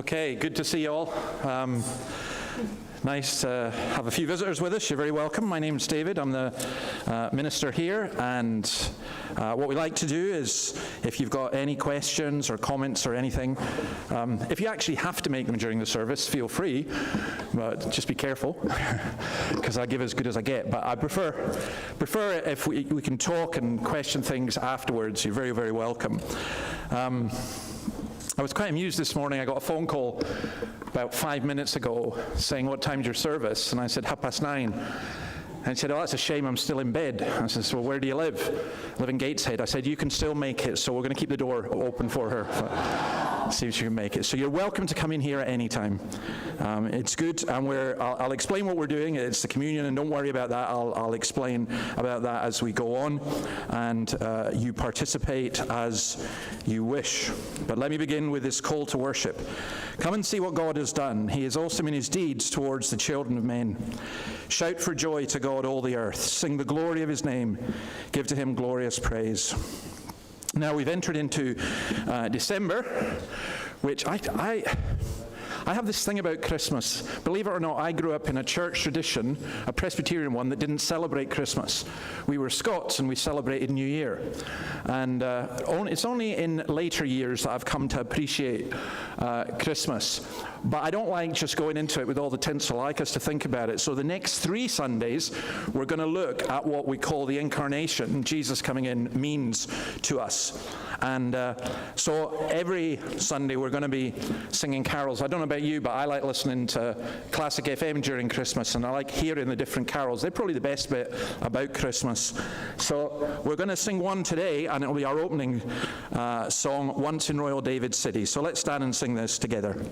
Okay, good to see you all. Nice to have a few visitors with us. You're very welcome. My name's David. I'm the minister here, and what we like to do is, if you've got any questions or comments or anything, if you actually have to make them during the service, feel free, but just be careful, because I give as good as I get. But I prefer if we can talk and question things afterwards. You're very, very welcome. I was quite amused this morning. I got a phone call about 5 minutes ago saying, "What time's your service?" And I said, 9:30. And he said, "Oh, that's a shame, I'm still in bed." I said, "Well, where do you live?" "I live in Gateshead." I said, "You can still make it, so we're going to keep the door open for her. See if she can make it." So you're welcome to come in here at any time. It's good, and I'll explain what we're doing. It's the communion, and don't worry about that. I'll explain about that as we go on, and you participate as you wish. But let me begin with this call to worship. Come and see what God has done. He is awesome in his deeds towards the children of men. Shout for joy to God, all the earth. Sing the glory of his name. Give to him glorious praise. Now we've entered into December, which I have this thing about Christmas. Believe it or not, I grew up in a church tradition, a Presbyterian one, that didn't celebrate Christmas. We were Scots and we celebrated New Year. And it's only in later years that I've come to appreciate Christmas. But I don't like just going into it with all the tinsel. I like us to think about it. So the next 3 Sundays, we're going to look at what we call the incarnation, Jesus coming in, means to us. And so every Sunday we're going to be singing carols. I don't know about you, but I like listening to Classic FM during Christmas, and I like hearing the different carols. They're probably the best bit about Christmas. So we're going to sing one today, and it'll be our opening song, "Once in Royal David City." So let's stand and sing this together.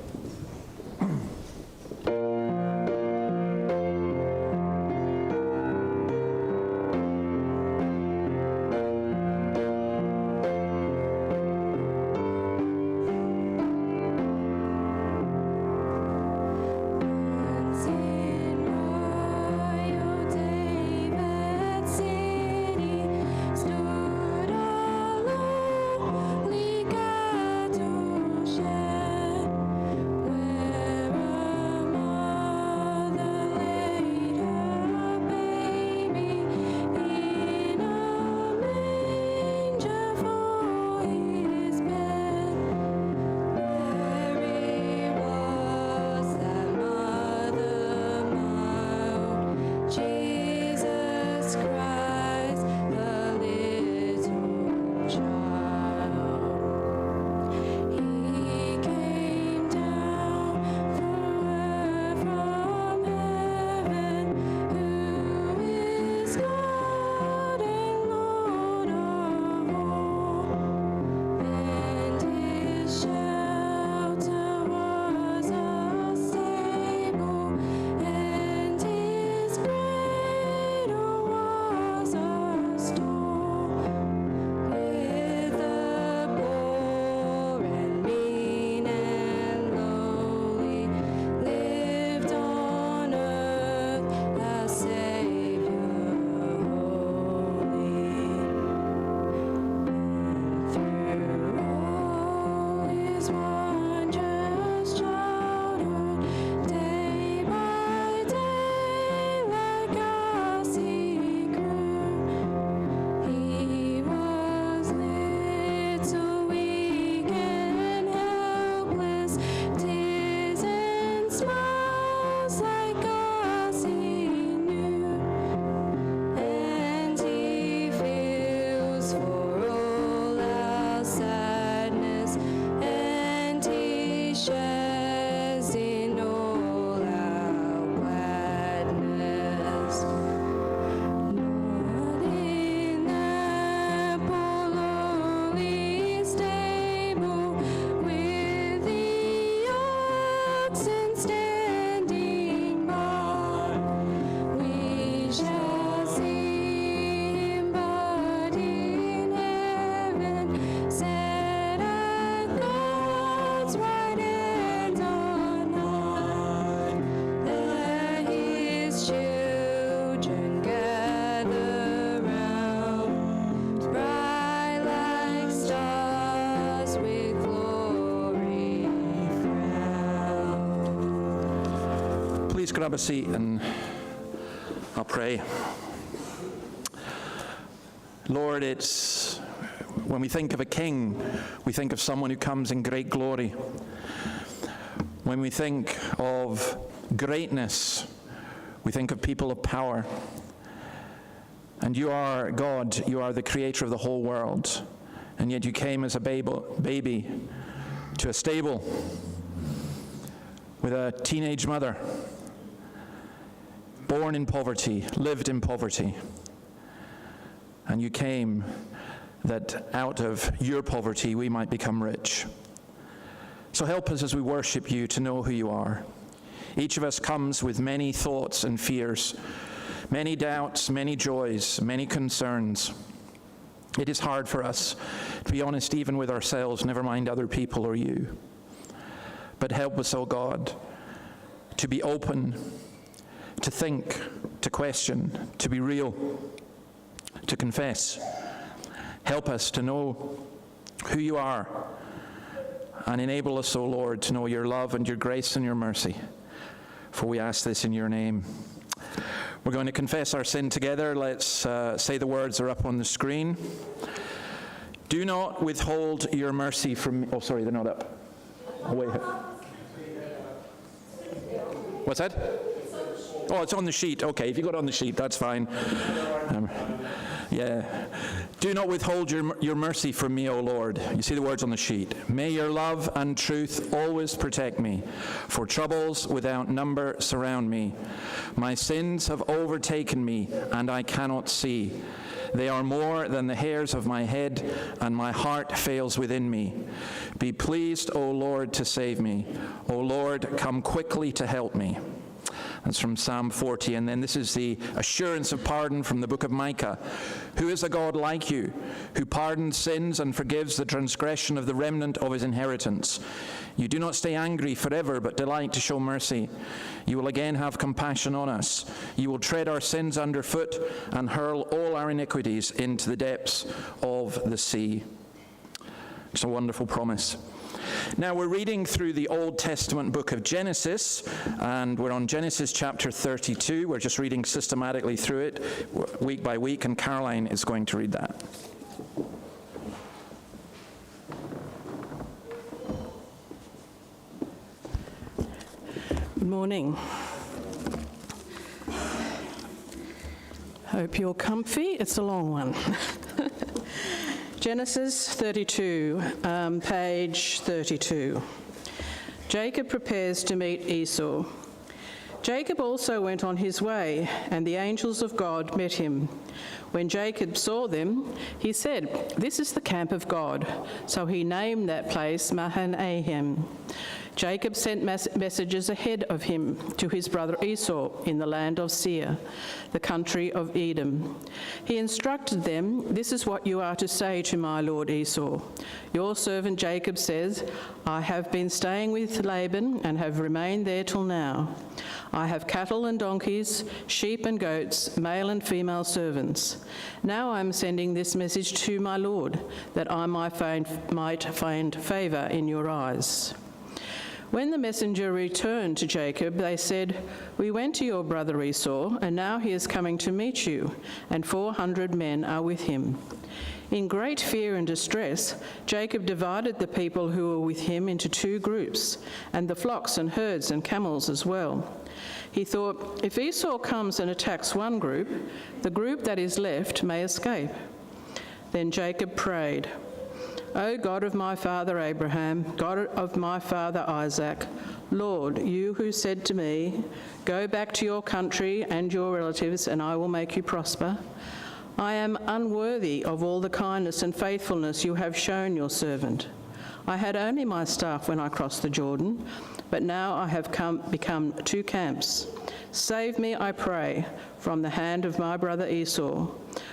grab a seat and I'll pray. Lord, it's when we think of a king, we think of someone who comes in great glory. When we think of greatness, we think of people of power. And you are God, you are the creator of the whole world. And yet you came as a baby to a stable with a teenage mother, born in poverty, lived in poverty. And you came that out of your poverty we might become rich. So help us as we worship you to know who you are. Each of us comes with many thoughts and fears, many doubts, many joys, many concerns. It is hard for us to be honest even with ourselves, never mind other people or you. But help us, O God, to be open, to think, to question, to be real, to confess. Help us to know who you are, and enable us, O Lord, to know your love and your grace and your mercy. For we ask this in your name. We're going to confess our sin together. Let's say the words are up on the screen. Do not withhold your mercy from me. Oh, sorry, they're not up. Oh, wait. What's that? Oh, it's on the sheet. Okay, if you got it on the sheet, that's fine. Yeah. Do not withhold your mercy from me, O Lord. You see the words on the sheet. May your love and truth always protect me, for troubles without number surround me. My sins have overtaken me, and I cannot see. They are more than the hairs of my head, and my heart fails within me. Be pleased, O Lord, to save me. O Lord, come quickly to help me. That's from Psalm 40. And then this is the assurance of pardon from the book of Micah. Who is a God like you, who pardons sins and forgives the transgression of the remnant of his inheritance? You do not stay angry forever, but delight to show mercy. You will again have compassion on us. You will tread our sins underfoot and hurl all our iniquities into the depths of the sea. It's a wonderful promise. Now we're reading through the Old Testament book of Genesis, and we're on Genesis chapter 32. We're just reading systematically through it week by week, and Caroline is going to read that. Good morning. Hope you're comfy. It's a long one. Genesis 32, page 32. Jacob prepares to meet Esau. Jacob also went on his way, and the angels of God met him. When Jacob saw them, he said, "This is the camp of God." So he named that place Mahanaim. Jacob sent messages ahead of him to his brother Esau in the land of Seir, the country of Edom. He instructed them, "This is what you are to say to my lord Esau. Your servant Jacob says, I have been staying with Laban and have remained there till now. I have cattle and donkeys, sheep and goats, male and female servants. Now I am sending this message to my lord, that I might find favor in your eyes." When the messenger returned to Jacob, they said, "We went to your brother Esau, and now he is coming to meet you, and 400 men are with him." In great fear and distress, Jacob divided the people who were with him into 2 groups, and the flocks and herds and camels as well. He thought, if Esau comes and attacks one group, the group that is left may escape. Then Jacob prayed, "O God of my father Abraham, God of my father Isaac, Lord, you who said to me, 'Go back to your country and your relatives, and I will make you prosper,' I am unworthy of all the kindness and faithfulness you have shown your servant. I had only my staff when I crossed the Jordan, but now I have become 2 camps. Save me, I pray, from the hand of my brother Esau,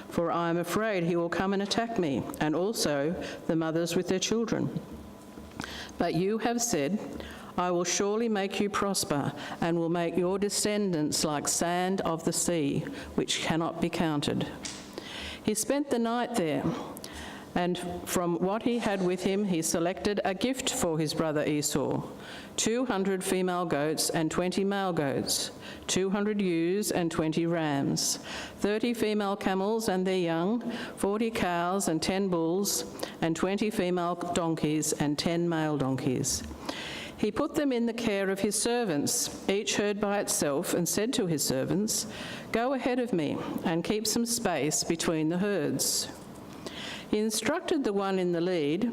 for I am afraid he will come and attack me, and also the mothers with their children. But you have said, I will surely make you prosper, and will make your descendants like sand of the sea, which cannot be counted." He spent the night there. And from what he had with him, he selected a gift for his brother Esau, 200 female goats and 20 male goats, 200 ewes and 20 rams, 30 female camels and their young, 40 cows and 10 bulls, and 20 female donkeys and 10 male donkeys. He put them in the care of his servants, each herd by itself, and said to his servants, "Go ahead of me and keep some space between the herds." He instructed the one in the lead,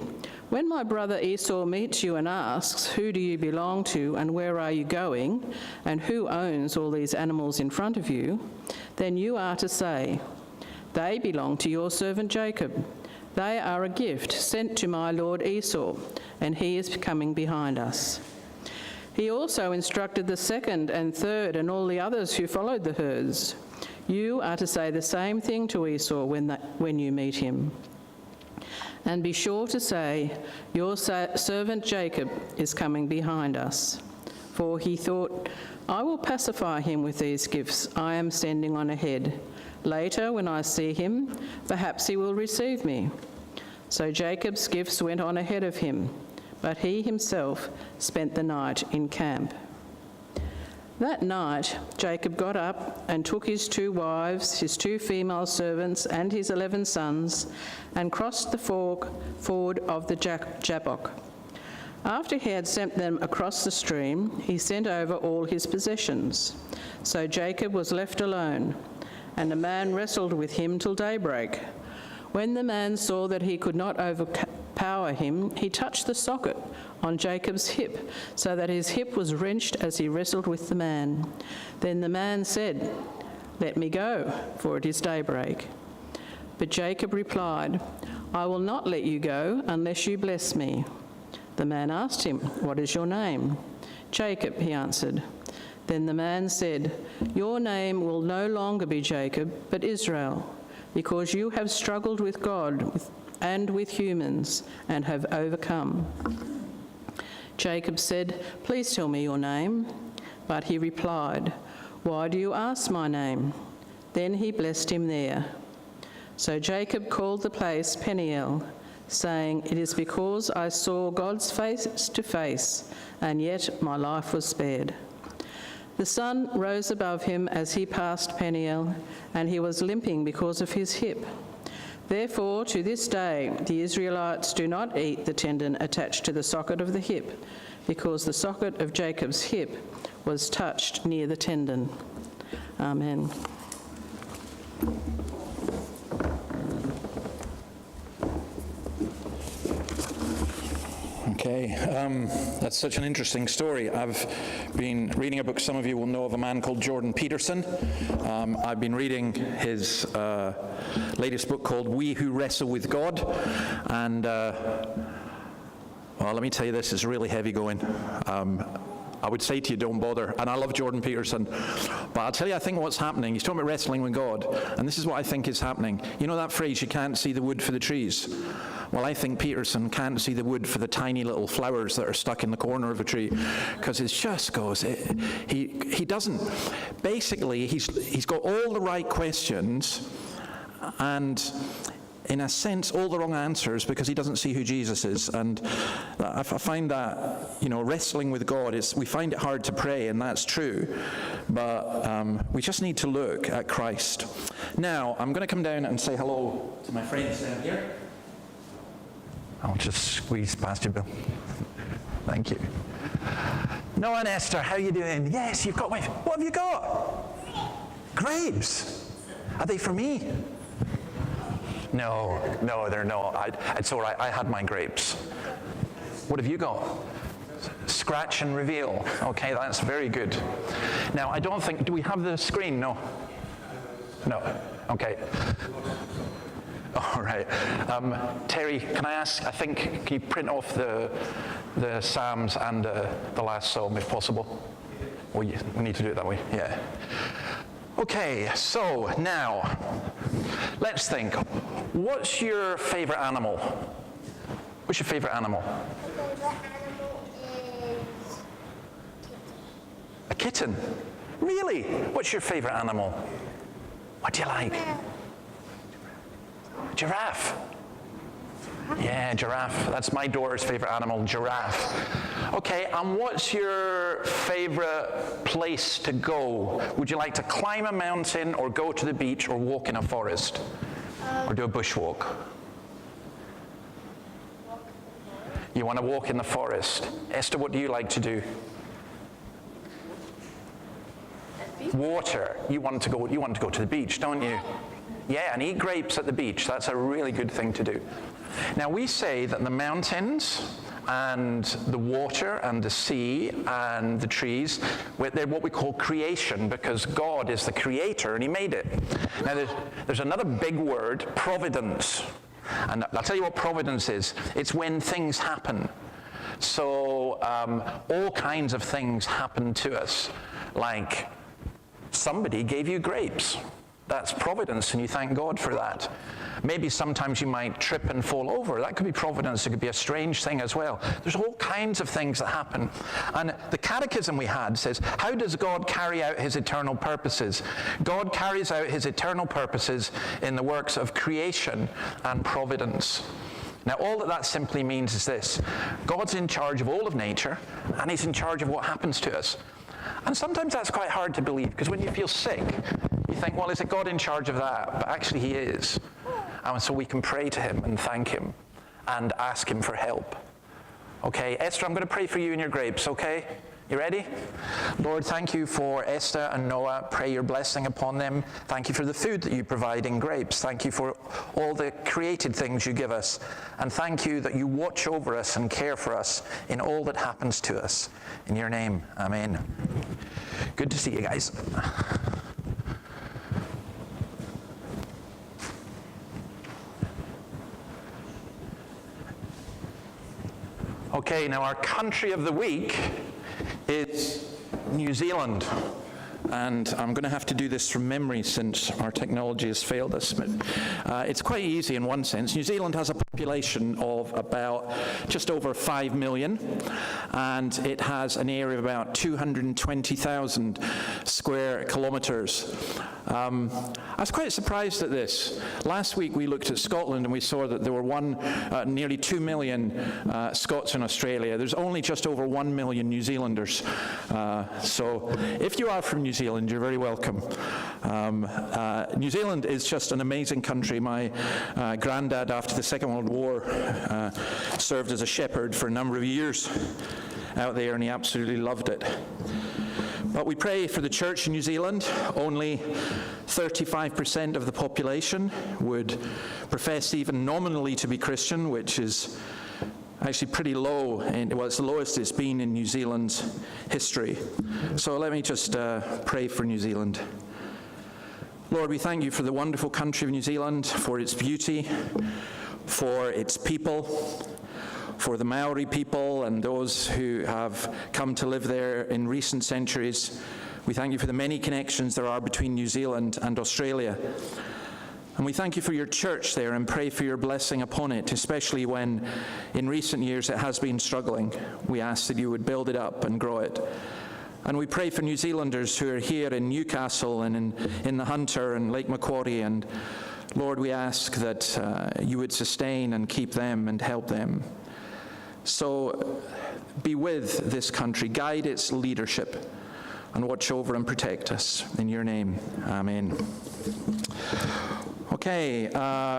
"When my brother Esau meets you and asks, 'Who do you belong to and where are you going, and who owns all these animals in front of you?' then you are to say, 'They belong to your servant Jacob. They are a gift sent to my lord Esau, and he is coming behind us.'" He also instructed the second and third and all the others who followed the herds, "You are to say the same thing to Esau when you meet him. And be sure to say, 'Your servant Jacob is coming behind us.' For he thought, 'I will pacify him with these gifts I am sending on ahead. Later, when I see him, perhaps he will receive me.' So Jacob's gifts went on ahead of him, but he himself spent the night in camp. That night, Jacob got up and took his 2 wives, his 2 female servants, and his 11 sons, and crossed the ford of the Jabbok. After he had sent them across the stream, he sent over all his possessions. So Jacob was left alone, and a man wrestled with him till daybreak. When the man saw that he could not overpower him, he touched the socket on Jacob's hip, so that his hip was wrenched as he wrestled with the man. Then the man said, "Let me go, for it is daybreak." But Jacob replied, "I will not let you go unless you bless me." The man asked him, "What is your name?" "Jacob," he answered. Then the man said, "Your name will no longer be Jacob, but Israel, because you have struggled with God and with humans and have overcome." Jacob said, "Please tell me your name." But he replied, "Why do you ask my name?" Then he blessed him there. So Jacob called the place Peniel, saying, "It is because I saw God's face to face, and yet my life was spared." The sun rose above him as he passed Peniel, and he was limping because of his hip. Therefore, to this day, the Israelites do not eat the tendon attached to the socket of the hip, because the socket of Jacob's hip was touched near the tendon. Amen. Okay, that's such an interesting story. I've been reading a book some of you will know of, a man called Jordan Peterson. I've been reading his latest book called We Who Wrestle with God, and well, let me tell you, this is really heavy going. I would say to you, don't bother. And I love Jordan Peterson. But I'll tell you, I think what's happening, he's talking about wrestling with God, and this is what I think is happening. You know that phrase, you can't see the wood for the trees? Well, I think Peterson can't see the wood for the tiny little flowers that are stuck in the corner of a tree, because it just goes, he doesn't, basically, he's got all the right questions, and in a sense, all the wrong answers, because he doesn't see who Jesus is. And I find that, wrestling with God, we find it hard to pray, and that's true. But we just need to look at Christ. Now, I'm going to come down and say hello to my friends down here. I'll just squeeze past you, Bill. Thank you. Noah and Esther, how are you doing? Yes, you've got, wait, what have you got? Grapes. Are they for me? No, they're not. It's all right. I had my grapes. What have you got? Scratch and reveal. Okay, that's very good. Now, I don't think, do we have the screen? No. Okay. All right. Terry, can I ask, can you print off the Psalms and the last Psalm, if possible? We need to do it that way. Yeah. Okay, so now, let's think. What's your favorite animal? What's your favorite animal? My favorite animal is a kitten. Really? What's your favorite animal? What do you like? Giraffe. Yeah, giraffe. That's my daughter's favorite animal, giraffe. Okay, and what's your favorite place to go? Would you like to climb a mountain or go to the beach or walk in a forest? Or do a bushwalk? You want to walk in the forest. Esther, what do you like to do? Water. You want to go to the beach, don't you? Yeah, and eat grapes at the beach. That's a really good thing to do. Now, we say that the mountains and the water and the sea and the trees, they're what we call creation, because God is the creator and he made it. Now, there's another big word, providence. And I'll tell you what providence is. It's when things happen. So all kinds of things happen to us, like somebody gave you grapes. That's providence, and you thank God for that. Maybe sometimes you might trip and fall over. That could be providence. It could be a strange thing as well. There's all kinds of things that happen. And the catechism we had says, how does God carry out his eternal purposes? God carries out his eternal purposes in the works of creation and providence. Now, all that simply means is this. God's in charge of all of nature, and he's in charge of what happens to us. And sometimes that's quite hard to believe, because when you feel sick, you think, well, is it God in charge of that? But actually he is. And so we can pray to him and thank him and ask him for help. Okay, Esther, I'm going to pray for you and your grapes, okay? You ready? Lord, thank you for Esther and Noah. Pray your blessing upon them. Thank you for the food that you provide in grapes. Thank you for all the created things you give us. And thank you that you watch over us and care for us in all that happens to us. In your name, amen. Good to see you guys. Okay, now our country of the week is New Zealand. And I'm going to have to do this from memory since our technology has failed us. But it's quite easy in one sense. New Zealand has a population of about just over 5 million, and it has an area of about 220,000 square kilometres. I was quite surprised at this. Last week we looked at Scotland and we saw that there were nearly 2 million Scots in Australia. There's only just over 1 million New Zealanders. So if you are from New Zealand, you're very welcome. New Zealand is just an amazing country. My granddad, after the Second World War, served as a shepherd for a number of years out there, and he absolutely loved it. But we pray for the church in New Zealand. Only 35% of the population would profess even nominally to be Christian, which is actually pretty low. Well, it's the lowest it's been in New Zealand's history. So let me just pray for New Zealand. Lord, we thank you for the wonderful country of New Zealand, for its beauty, for its people, for the Maori people and those who have come to live there in recent centuries. We thank you for the many connections there are between New Zealand and Australia. And we thank you for your church there and pray for your blessing upon it, especially when in recent years it has been struggling. We ask that you would build it up and grow it. And we pray for New Zealanders who are here in Newcastle and in the Hunter and Lake Macquarie. And Lord, we ask that you would sustain and keep them and help them. So be with this country, guide its leadership, and watch over and protect us. In your name, amen. Okay,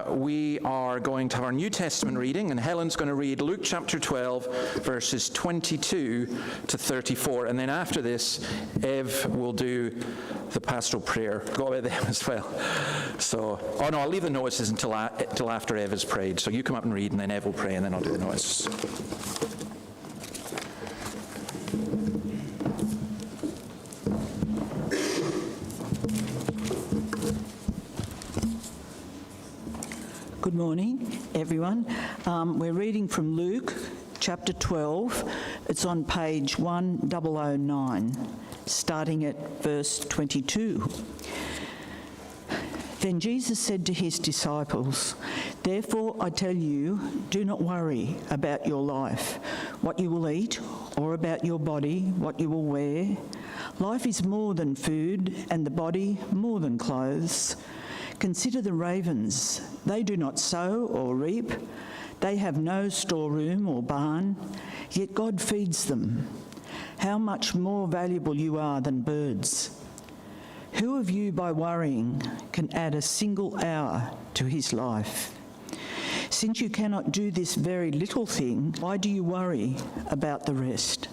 we are going to have our New Testament reading, and Helen's going to read Luke chapter 12, verses 22 to 34. And then after this, Ev will do the pastoral prayer. Go with them as well. So, oh no, I'll leave the notices until after Ev has prayed. So you come up and read, and then Ev will pray, and then I'll do the notices. Good morning, everyone. We're reading from Luke, chapter 12. It's on page 1009, starting at verse 22. Then Jesus said to his disciples, "Therefore I tell you, do not worry about your life, what you will eat, or about your body, what you will wear. Life is more than food, and the body more than clothes. Consider the ravens. They do not sow or reap, They have no storeroom or barn, yet God feeds them. How much more valuable you are than birds. Who of you, by worrying, can add a single hour to his life? Since you cannot do this very little thing, why do you worry about the rest?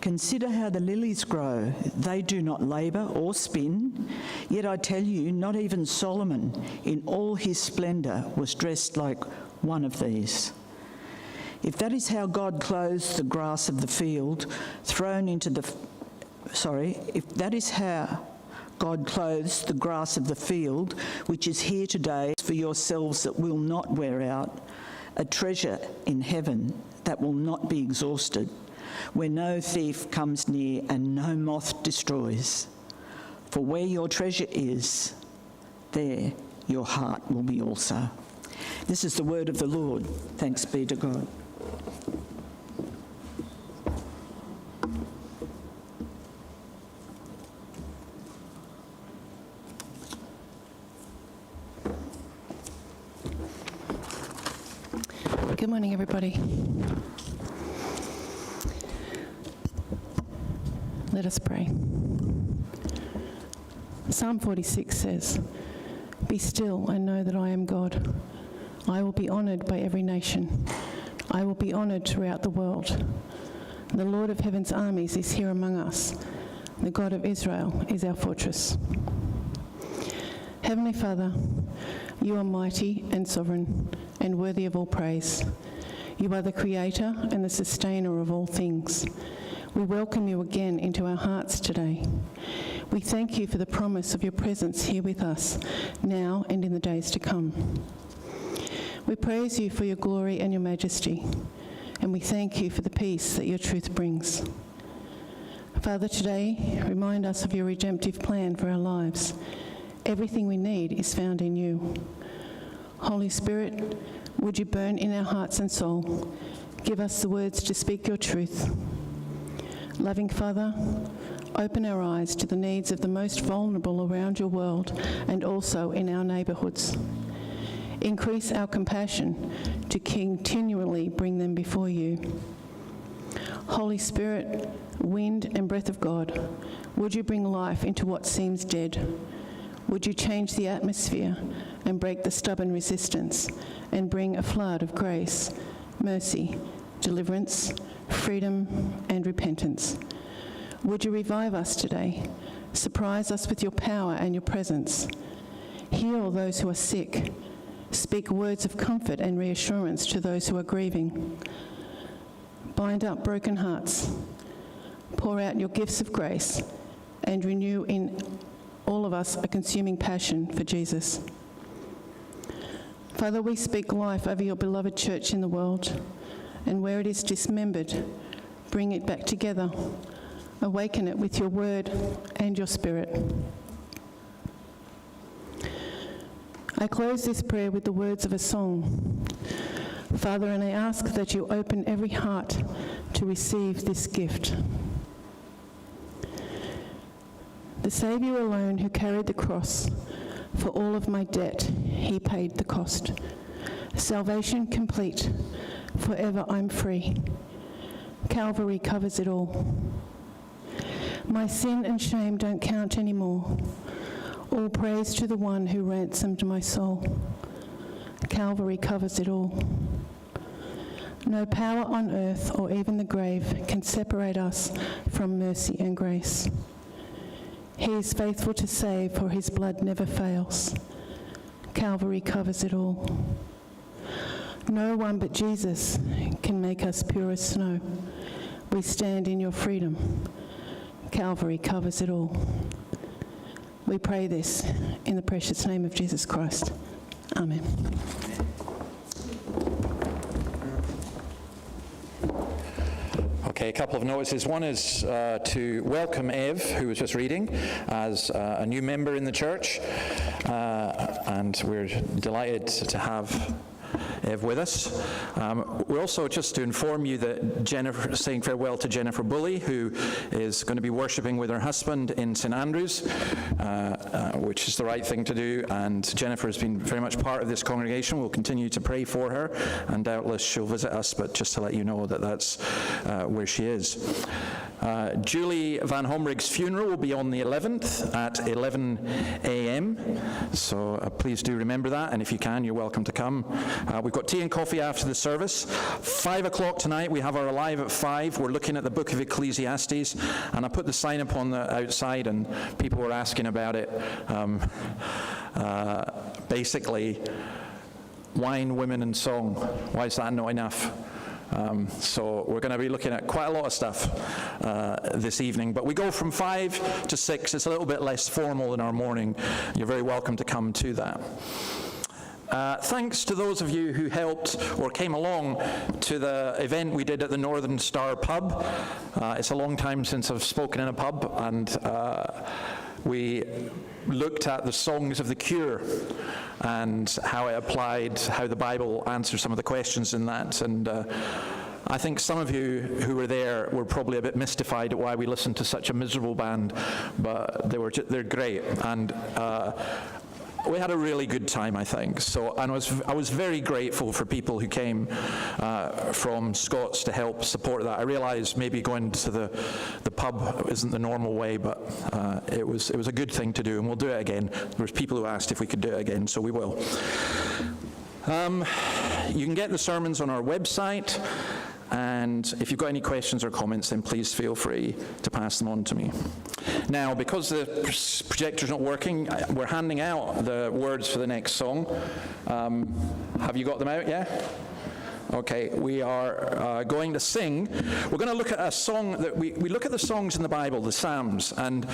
Consider how the lilies grow. They do not labour or spin. Yet I tell you, not even Solomon in all his splendour was dressed like one of these. If that is how God clothes the grass of the field, if that is how God clothes the grass of the field, which is here today, for yourselves that will not wear out, a treasure in heaven that will not be exhausted, where no thief comes near and no moth destroys. For where your treasure is, there your heart will be also. This is the word of the Lord. Thanks be to God. Good morning, everybody. Let us pray. Psalm 46 says, "Be still and know that I am God. I will be honoured by every nation. I will be honoured throughout the world. The Lord of heaven's armies is here among us. The God of Israel is our fortress." Heavenly Father, you are mighty and sovereign and worthy of all praise. You are the creator and the sustainer of all things. We welcome you again into our hearts today. We thank you for the promise of your presence here with us, now and in the days to come. We praise you for your glory and your majesty, and we thank you for the peace that your truth brings. Father, today, remind us of your redemptive plan for our lives. Everything we need is found in you. Holy Spirit, would you burn in our hearts and soul? Give us the words to speak your truth. Loving Father, open our eyes to the needs of the most vulnerable around your world and also in our neighbourhoods. Increase our compassion to continually bring them before you. Holy Spirit, wind and breath of God, would you bring life into what seems dead? Would you change the atmosphere and break the stubborn resistance and bring a flood of grace, mercy, deliverance, freedom and repentance? Would you revive us today? Surprise us with your power and your presence. Heal those who are sick. Speak words of comfort and reassurance to those who are grieving. Bind up broken hearts. Pour out your gifts of grace and renew in all of us a consuming passion for Jesus. Father, we speak life over your beloved church in the world, and where it is dismembered, bring it back together. Awaken it with your word and your spirit. I close this prayer with the words of a song. Father, and I ask that you open every heart to receive this gift. The Saviour alone who carried the cross, for all of my debt, he paid the cost. Salvation complete, forever I'm free. Calvary covers it all. My sin and shame don't count anymore. All praise to the one who ransomed my soul. Calvary covers it all. No power on earth or even the grave can separate us from mercy and grace. He is faithful to save, for his blood never fails. Calvary covers it all. No one but Jesus can make us pure as snow. We stand in your freedom. Calvary covers it all. We pray this in the precious name of Jesus Christ. Amen. Okay, a couple of notices. One is to welcome Ev, who was just reading, as a new member in the church. And we're delighted to have Ev with us. We're also, just to inform you, that Jennifer, saying farewell to Jennifer Bully, who is going to be worshipping with her husband in St Andrews, which is the right thing to do, and Jennifer has been very much part of this congregation. We'll continue to pray for her, and doubtless she'll visit us, but just to let you know that that's where she is. Julie Van Homrig's funeral will be on the 11th at 11 a.m, so please do remember that, and if you can, you're welcome to come. We've got tea and coffee after the service. 5 o'clock tonight, we have our Alive at 5. We're looking at the book of Ecclesiastes, and I put the sign up on the outside, and people were asking about it. Basically, wine, women, and song. Why is that not enough? So we're going to be looking at quite a lot of stuff this evening, but we go from 5 to 6. It's a little bit less formal in our morning. You're very welcome to come to that. Thanks to those of you who helped or came along to the event we did at the Northern Star pub. It's a long time since I've spoken in a pub, and we looked at the songs of the Cure and how it applied, how the Bible answers some of the questions in that. And I think some of you who were there were probably a bit mystified at why we listened to such a miserable band, but they're great. And we had a really good time, I think. So, and I was very grateful for people who came from Scots to help support that. I realised maybe going to the pub isn't the normal way, but it was a good thing to do, and we'll do it again. There was people who asked if we could do it again, so we will. You can get the sermons on our website, and if you've got any questions or comments, then please feel free to pass them on to me. Now, because the projector's not working, we're handing out the words for the next song. Have you got them out, yeah? Okay, we are going to sing. We're going to look at a song that we look at the songs in the Bible, the Psalms, and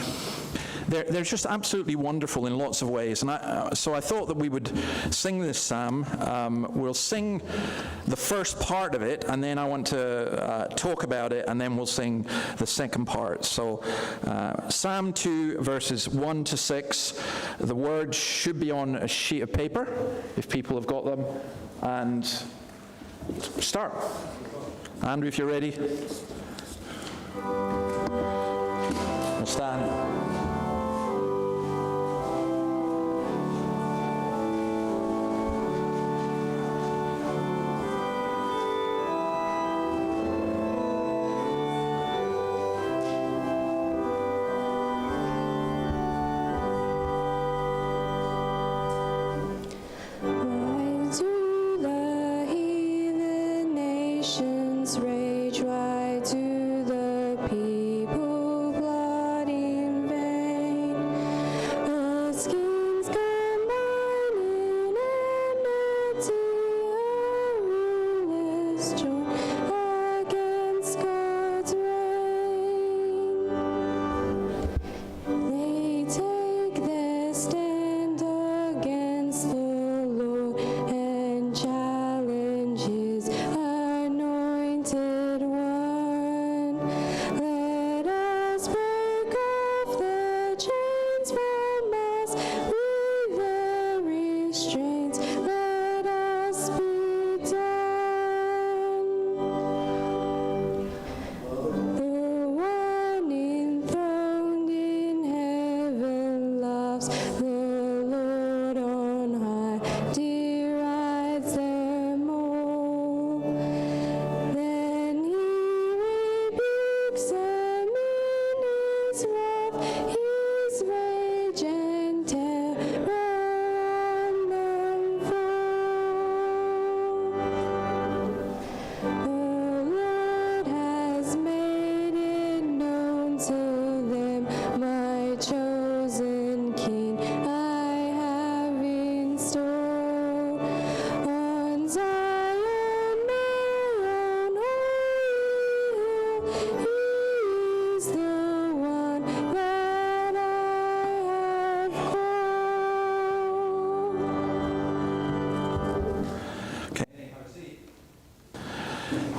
they're just absolutely wonderful in lots of ways. And so I thought that we would sing this psalm. We'll sing the first part of it, and then I want to talk about it, and then we'll sing the second part. So Psalm 2, verses 1 to 6. The words should be on a sheet of paper, if people have got them. And start. Andrew, if you're ready. We'll stand.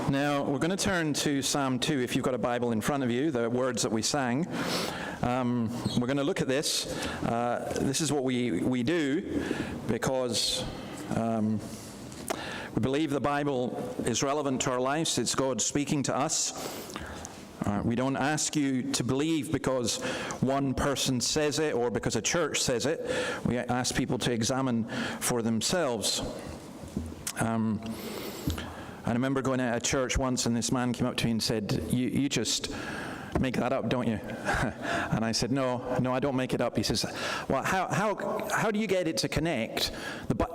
Now, we're going to turn to Psalm 2, if you've got a Bible in front of you, the words that we sang. We're going to look at this. This is what we do because We believe the Bible is relevant to our lives. It's God speaking to us. We don't ask you to believe because one person says it or because a church says it. We ask people to examine for themselves. I remember going to a church once, and this man came up to me and said, you just make that up, don't you? And I said, no, I don't make it up. He says, well, how do you get it to connect?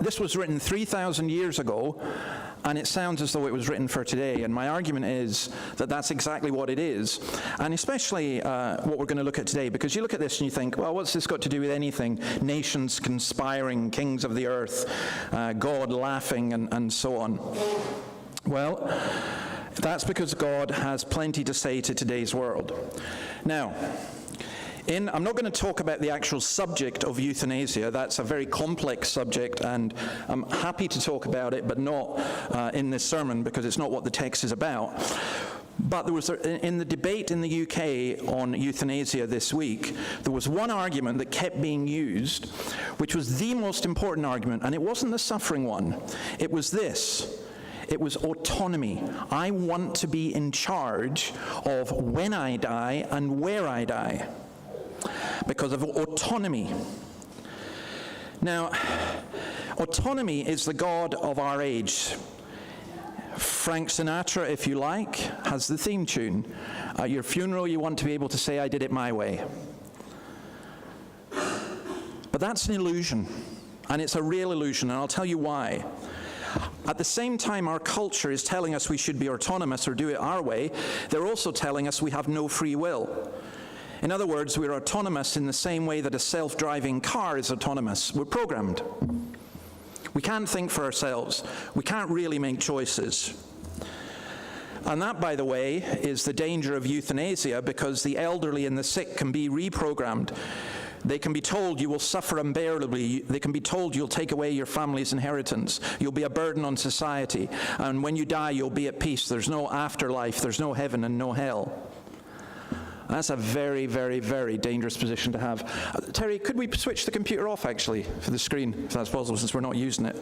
This was written 3,000 years ago, and it sounds as though it was written for today. And my argument is that that's exactly what it is, and especially what we're going to look at today, because you look at this and you think, well, what's this got to do with anything? Nations conspiring, kings of the earth, God laughing, and so on. Well, that's because God has plenty to say to today's world. Now, I'm not going to talk about the actual subject of euthanasia. That's a very complex subject, and I'm happy to talk about it, but not in this sermon, because it's not what the text is about. But there was, in the debate in the UK on euthanasia this week, there was one argument that kept being used, which was the most important argument, and it wasn't the suffering one. It was this. It was autonomy. I want to be in charge of when I die and where I die, because of autonomy. Now, autonomy is the God of our age. Frank Sinatra, if you like, has the theme tune. At your funeral, you want to be able to say, I did it my way. But that's an illusion, and it's a real illusion, and I'll tell you why. At the same time our culture is telling us we should be autonomous or do it our way, they're also telling us we have no free will. In other words, we're autonomous in the same way that a self-driving car is autonomous. We're programmed. We can't think for ourselves. We can't really make choices. And that, by the way, is the danger of euthanasia, because the elderly and the sick can be reprogrammed. They can be told you will suffer unbearably. They can be told you'll take away your family's inheritance. You'll be a burden on society. And when you die, you'll be at peace. There's no afterlife. There's no heaven and no hell. That's a very, very, very dangerous position to have. Terry, could we switch the computer off, actually, for the screen, if that's possible, since we're not using it?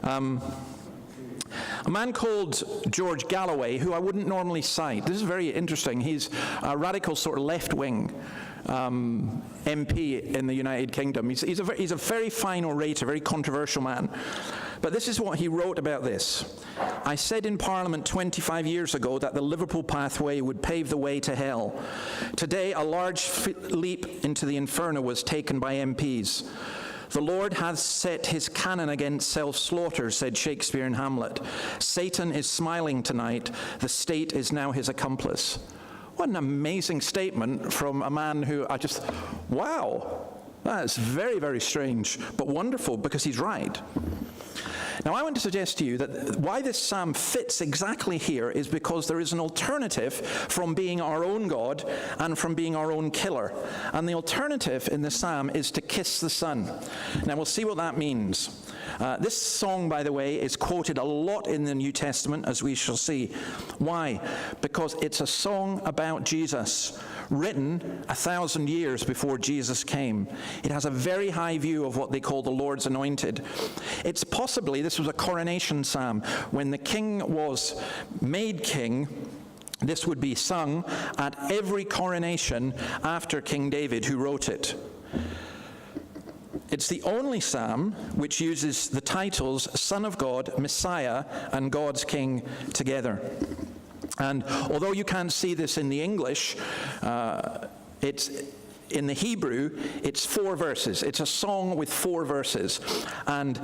A man called George Galloway, who I wouldn't normally cite. This is very interesting. He's a radical sort of left-wing MP in the United Kingdom. He's a very fine orator, very controversial man. But this is what he wrote about this. I said in Parliament 25 years ago that the Liverpool pathway would pave the way to hell. Today, a large leap into the inferno was taken by MPs. The Lord hath set his cannon against self-slaughter, said Shakespeare in Hamlet. Satan is smiling tonight. The state is now his accomplice. What an amazing statement from a man who wow, that's very, very strange, but wonderful, because he's right. Now, I want to suggest to you that why this psalm fits exactly here is because there is an alternative from being our own God and from being our own killer. And the alternative in the psalm is to kiss the Son. Now, we'll see what that means. This song, by the way, is quoted a lot in the New Testament, as we shall see. Why? Because it's a song about Jesus, written 1,000 years before Jesus came. It has a very high view of what they call the Lord's anointed. It's possibly, this was a coronation psalm. When the king was made king, this would be sung at every coronation after King David, who wrote it. It's the only psalm which uses the titles Son of God, Messiah, and God's King together. And although you can't see this in the English, it's in the Hebrew, it's 4 verses. It's a song with 4 verses. And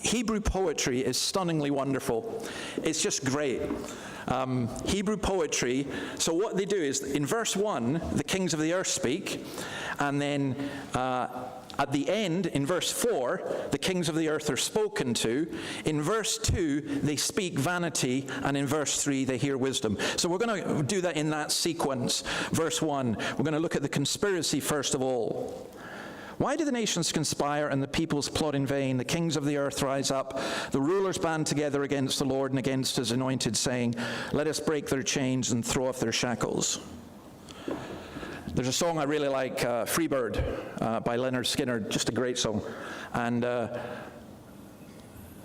Hebrew poetry is stunningly wonderful. It's just great. Hebrew poetry, so what they do is, in verse 1, the kings of the earth speak, and then at the end, in verse 4, the kings of the earth are spoken to. In verse 2, they speak vanity, and in verse 3, they hear wisdom. So we're going to do that in that sequence. Verse 1, we're going to look at the conspiracy first of all. Why do the nations conspire and the peoples plot in vain? The kings of the earth rise up. The rulers band together against the Lord and against his anointed, saying, let us break their chains and throw off their shackles. There's a song I really like, Freebird, by Leonard Skinner, just a great song. And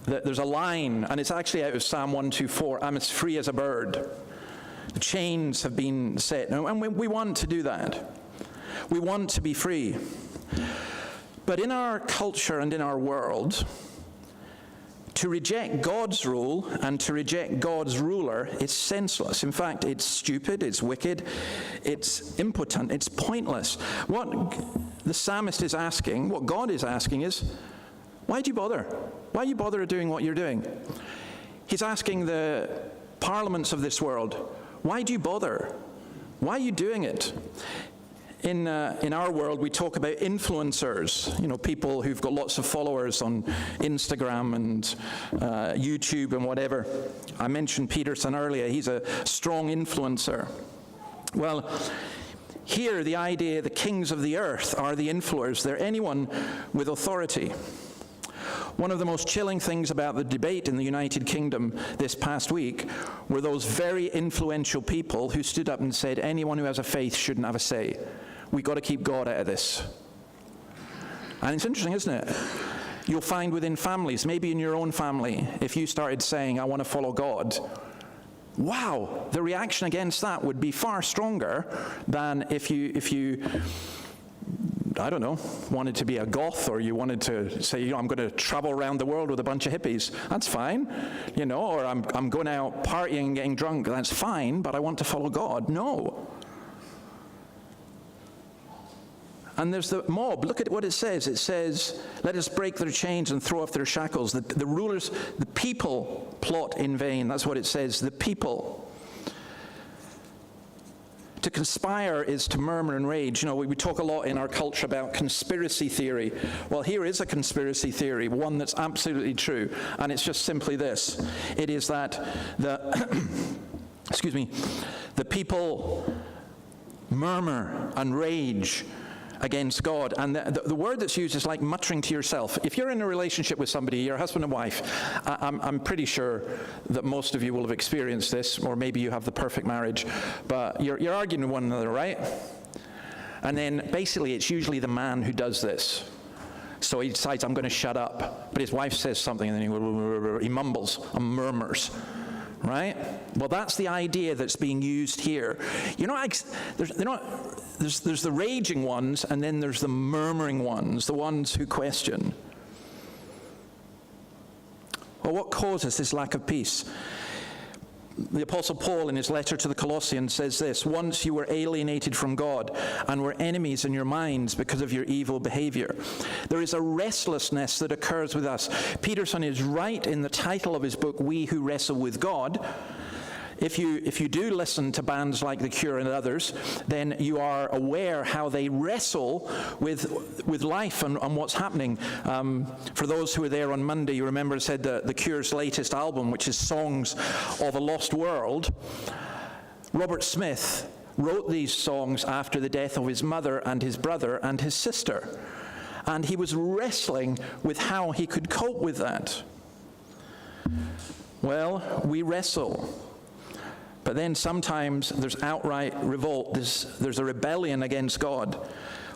There's a line, and it's actually out of Psalm 124, I'm as free as a bird. The chains have been set, and we want to do that. We want to be free. But in our culture and in our world, to reject God's rule and to reject God's ruler is senseless. In fact, it's stupid, it's wicked, it's impotent, it's pointless. What the psalmist is asking, what God is asking is, why do you bother? Why do you bother doing what you're doing? He's asking the parliaments of this world, why do you bother? Why are you doing it? In our world, we talk about influencers, people who've got lots of followers on Instagram and YouTube and whatever. I mentioned Peterson earlier. He's a strong influencer. Well, here the idea the kings of the earth are the influencers. They're anyone with authority. One of the most chilling things about the debate in the United Kingdom this past week were those very influential people who stood up and said anyone who has a faith shouldn't have a say. We've got to keep God out of this. And it's interesting, isn't it? You'll find within families, maybe in your own family, if you started saying, I want to follow God, wow, the reaction against that would be far stronger than if you I don't know, wanted to be a goth, or you wanted to say, I'm going to travel around the world with a bunch of hippies. That's fine. Or I'm going out partying and getting drunk. That's fine, but I want to follow God. No. And there's the mob. Look at what it says. It says, let us break their chains and throw off their shackles. The rulers, the people plot in vain. That's what it says, the people. To conspire is to murmur and rage. We talk a lot in our culture about conspiracy theory. Well, here is a conspiracy theory, one that's absolutely true. And it's just simply this. It is that the people murmur and rage against God. And the word that's used is like muttering to yourself. If you're in a relationship with somebody, your husband and wife, I'm pretty sure that most of you will have experienced this, or maybe you have the perfect marriage, but you're arguing with one another, right? And then basically it's usually the man who does this. So he decides, I'm going to shut up. But his wife says something, and then he mumbles and murmurs. Right? Well, that's the idea that's being used here. There's the raging ones, and then there's the murmuring ones, the ones who question. Well, what causes this lack of peace? The Apostle Paul, in his letter to the Colossians, says this: once you were alienated from God and were enemies in your minds because of your evil behavior. There is a restlessness that occurs with us. Peterson is right in the title of his book, We Who Wrestle with God. If you do listen to bands like The Cure and others, then you are aware how they wrestle with life and what's happening. For those who were there on Monday, you remember I said The Cure's latest album, which is Songs of a Lost World. Robert Smith wrote these songs after the death of his mother and his brother and his sister. And he was wrestling with how he could cope with that. Well, we wrestle. But then sometimes there's outright revolt. There's a rebellion against God.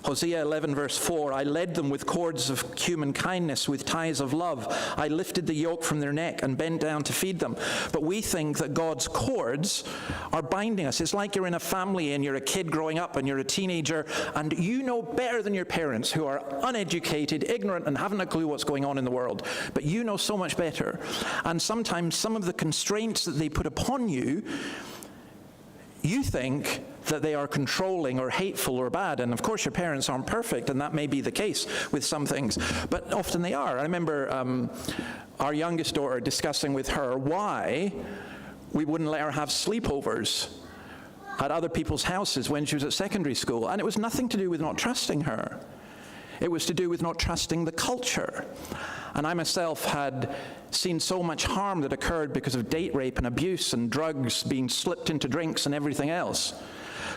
Hosea 11 verse 4, I led them with cords of human kindness, with ties of love. I lifted the yoke from their neck and bent down to feed them. But we think that God's cords are binding us. It's like you're in a family and you're a kid growing up and you're a teenager, and you know better than your parents, who are uneducated, ignorant, and haven't a clue what's going on in the world. But you know so much better. And sometimes some of the constraints that they put upon you, you think that they are controlling or hateful or bad. And of course your parents aren't perfect, and that may be the case with some things, but often they are. I remember our youngest daughter discussing with her why we wouldn't let her have sleepovers at other people's houses when she was at secondary school. And it was nothing to do with not trusting her. It was to do with not trusting the culture. And I myself had seen so much harm that occurred because of date rape and abuse and drugs being slipped into drinks and everything else.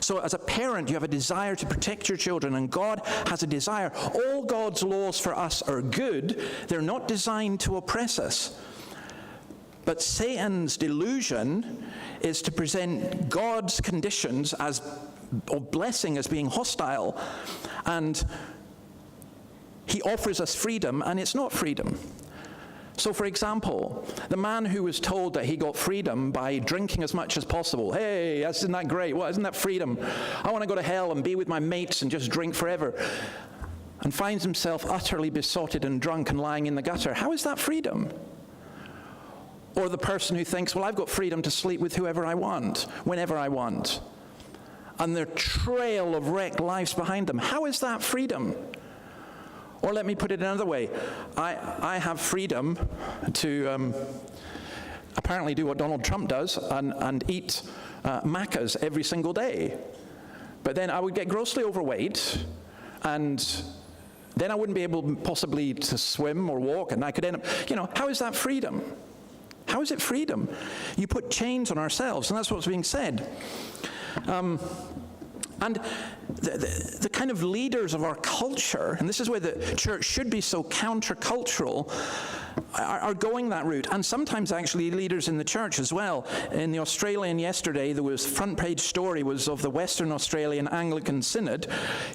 So as a parent, you have a desire to protect your children, and God has a desire. All God's laws for us are good. They're not designed to oppress us. But Satan's delusion is to present God's conditions of blessing as being hostile. And he offers us freedom, and it's not freedom. So, for example, the man who was told that he got freedom by drinking as much as possible. Hey, isn't that great? Well, isn't that freedom? I want to go to hell and be with my mates and just drink forever. And finds himself utterly besotted and drunk and lying in the gutter. How is that freedom? Or the person who thinks, well, I've got freedom to sleep with whoever I want, whenever I want. And their trail of wrecked lives behind them. How is that freedom? Or let me put it another way. I have freedom to apparently do what Donald Trump does and eat macas every single day. But then I would get grossly overweight, and then I wouldn't be able possibly to swim or walk, and I could end up, how is that freedom? How is it freedom? You put chains on ourselves, and that's what's being said. And the kind of leaders of our culture, and this is where the church should be so countercultural, are going that route. And sometimes actually leaders in the church as well. In the Australian yesterday, there was front page story was of the Western Australian Anglican Synod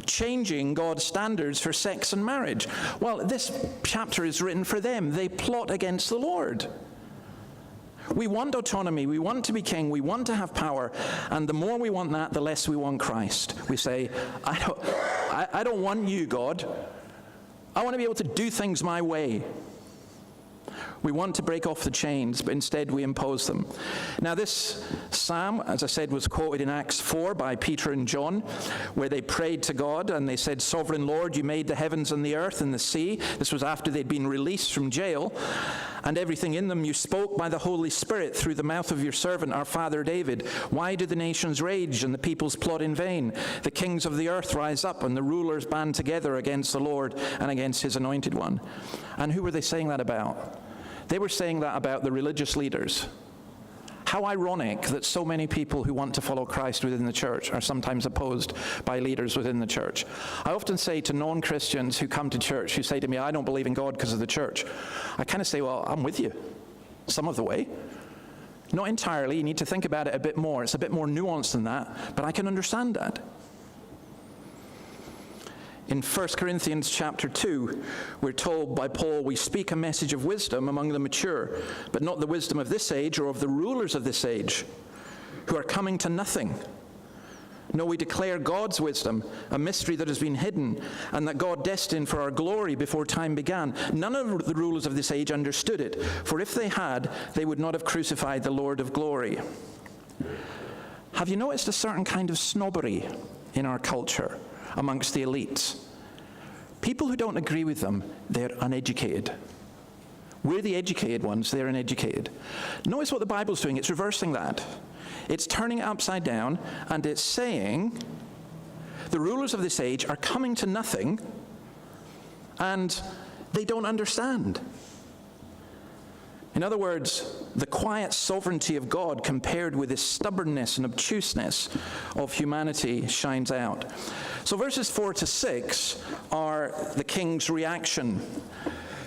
changing God's standards for sex and marriage. Well, this chapter is written for them. They plot against the Lord. We want autonomy, we want to be king, we want to have power, and the more we want that, the less we want Christ. We say, I don't want you, God. I want to be able to do things my way. We want to break off the chains, but instead we impose them. Now this psalm, as I said, was quoted in Acts 4 by Peter and John, where they prayed to God and they said, Sovereign Lord, you made the heavens and the earth and the sea. This was after they'd been released from jail, and everything in them you spoke by the Holy Spirit through the mouth of your servant, our father David. Why do the nations rage and the peoples plot in vain? The kings of the earth rise up and the rulers band together against the Lord and against his anointed one. And who were they saying that about? They were saying that about the religious leaders. How ironic that so many people who want to follow Christ within the church are sometimes opposed by leaders within the church. I often say to non-Christians who come to church, who say to me, I don't believe in God because of the church, I kind of say, well, I'm with you some of the way. Not entirely. You need to think about it a bit more. It's a bit more nuanced than that, but I can understand that. In 1 Corinthians chapter 2, we're told by Paul, we speak a message of wisdom among the mature, but not the wisdom of this age or of the rulers of this age, who are coming to nothing. No, we declare God's wisdom, a mystery that has been hidden, and that God destined for our glory before time began. None of the rulers of this age understood it, for if they had, they would not have crucified the Lord of glory. Have you noticed a certain kind of snobbery in our culture amongst the elites? People who don't agree with them, they're uneducated. We're the educated ones, they're uneducated. Notice what the Bible's doing. It's reversing that. It's turning it upside down, and it's saying the rulers of this age are coming to nothing, and they don't understand. In other words, the quiet sovereignty of God compared with the stubbornness and obtuseness of humanity shines out. So verses 4 to 6 are the king's reaction.